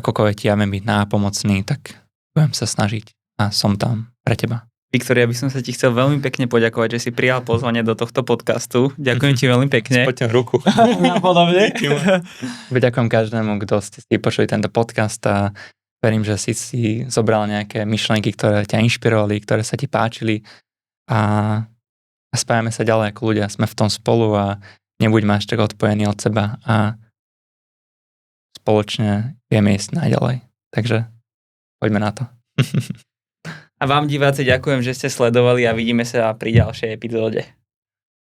akokoľvek ti ja viem byť nápomocný, tak budem sa snažiť a som tam pre teba. Viktor, ja by som sa ti chcel veľmi pekne poďakovať, že si prijal pozvanie do tohto podcastu. Ďakujem ti veľmi pekne. Poďte ruku. Podobne. Ďakujem každému, kto ste si počuli tento podcast a verím, že si zobral nejaké myšlienky, ktoré ťa inšpirovali, ktoré sa ti páčili a spájame sa ďalej ako ľudia. Sme v tom spolu a nebuďme až tak odpojení od seba a spoločne vieme ísť naďalej. Takže poďme na to. A vám diváci ďakujem, že ste sledovali a vidíme sa pri ďalšej epizóde.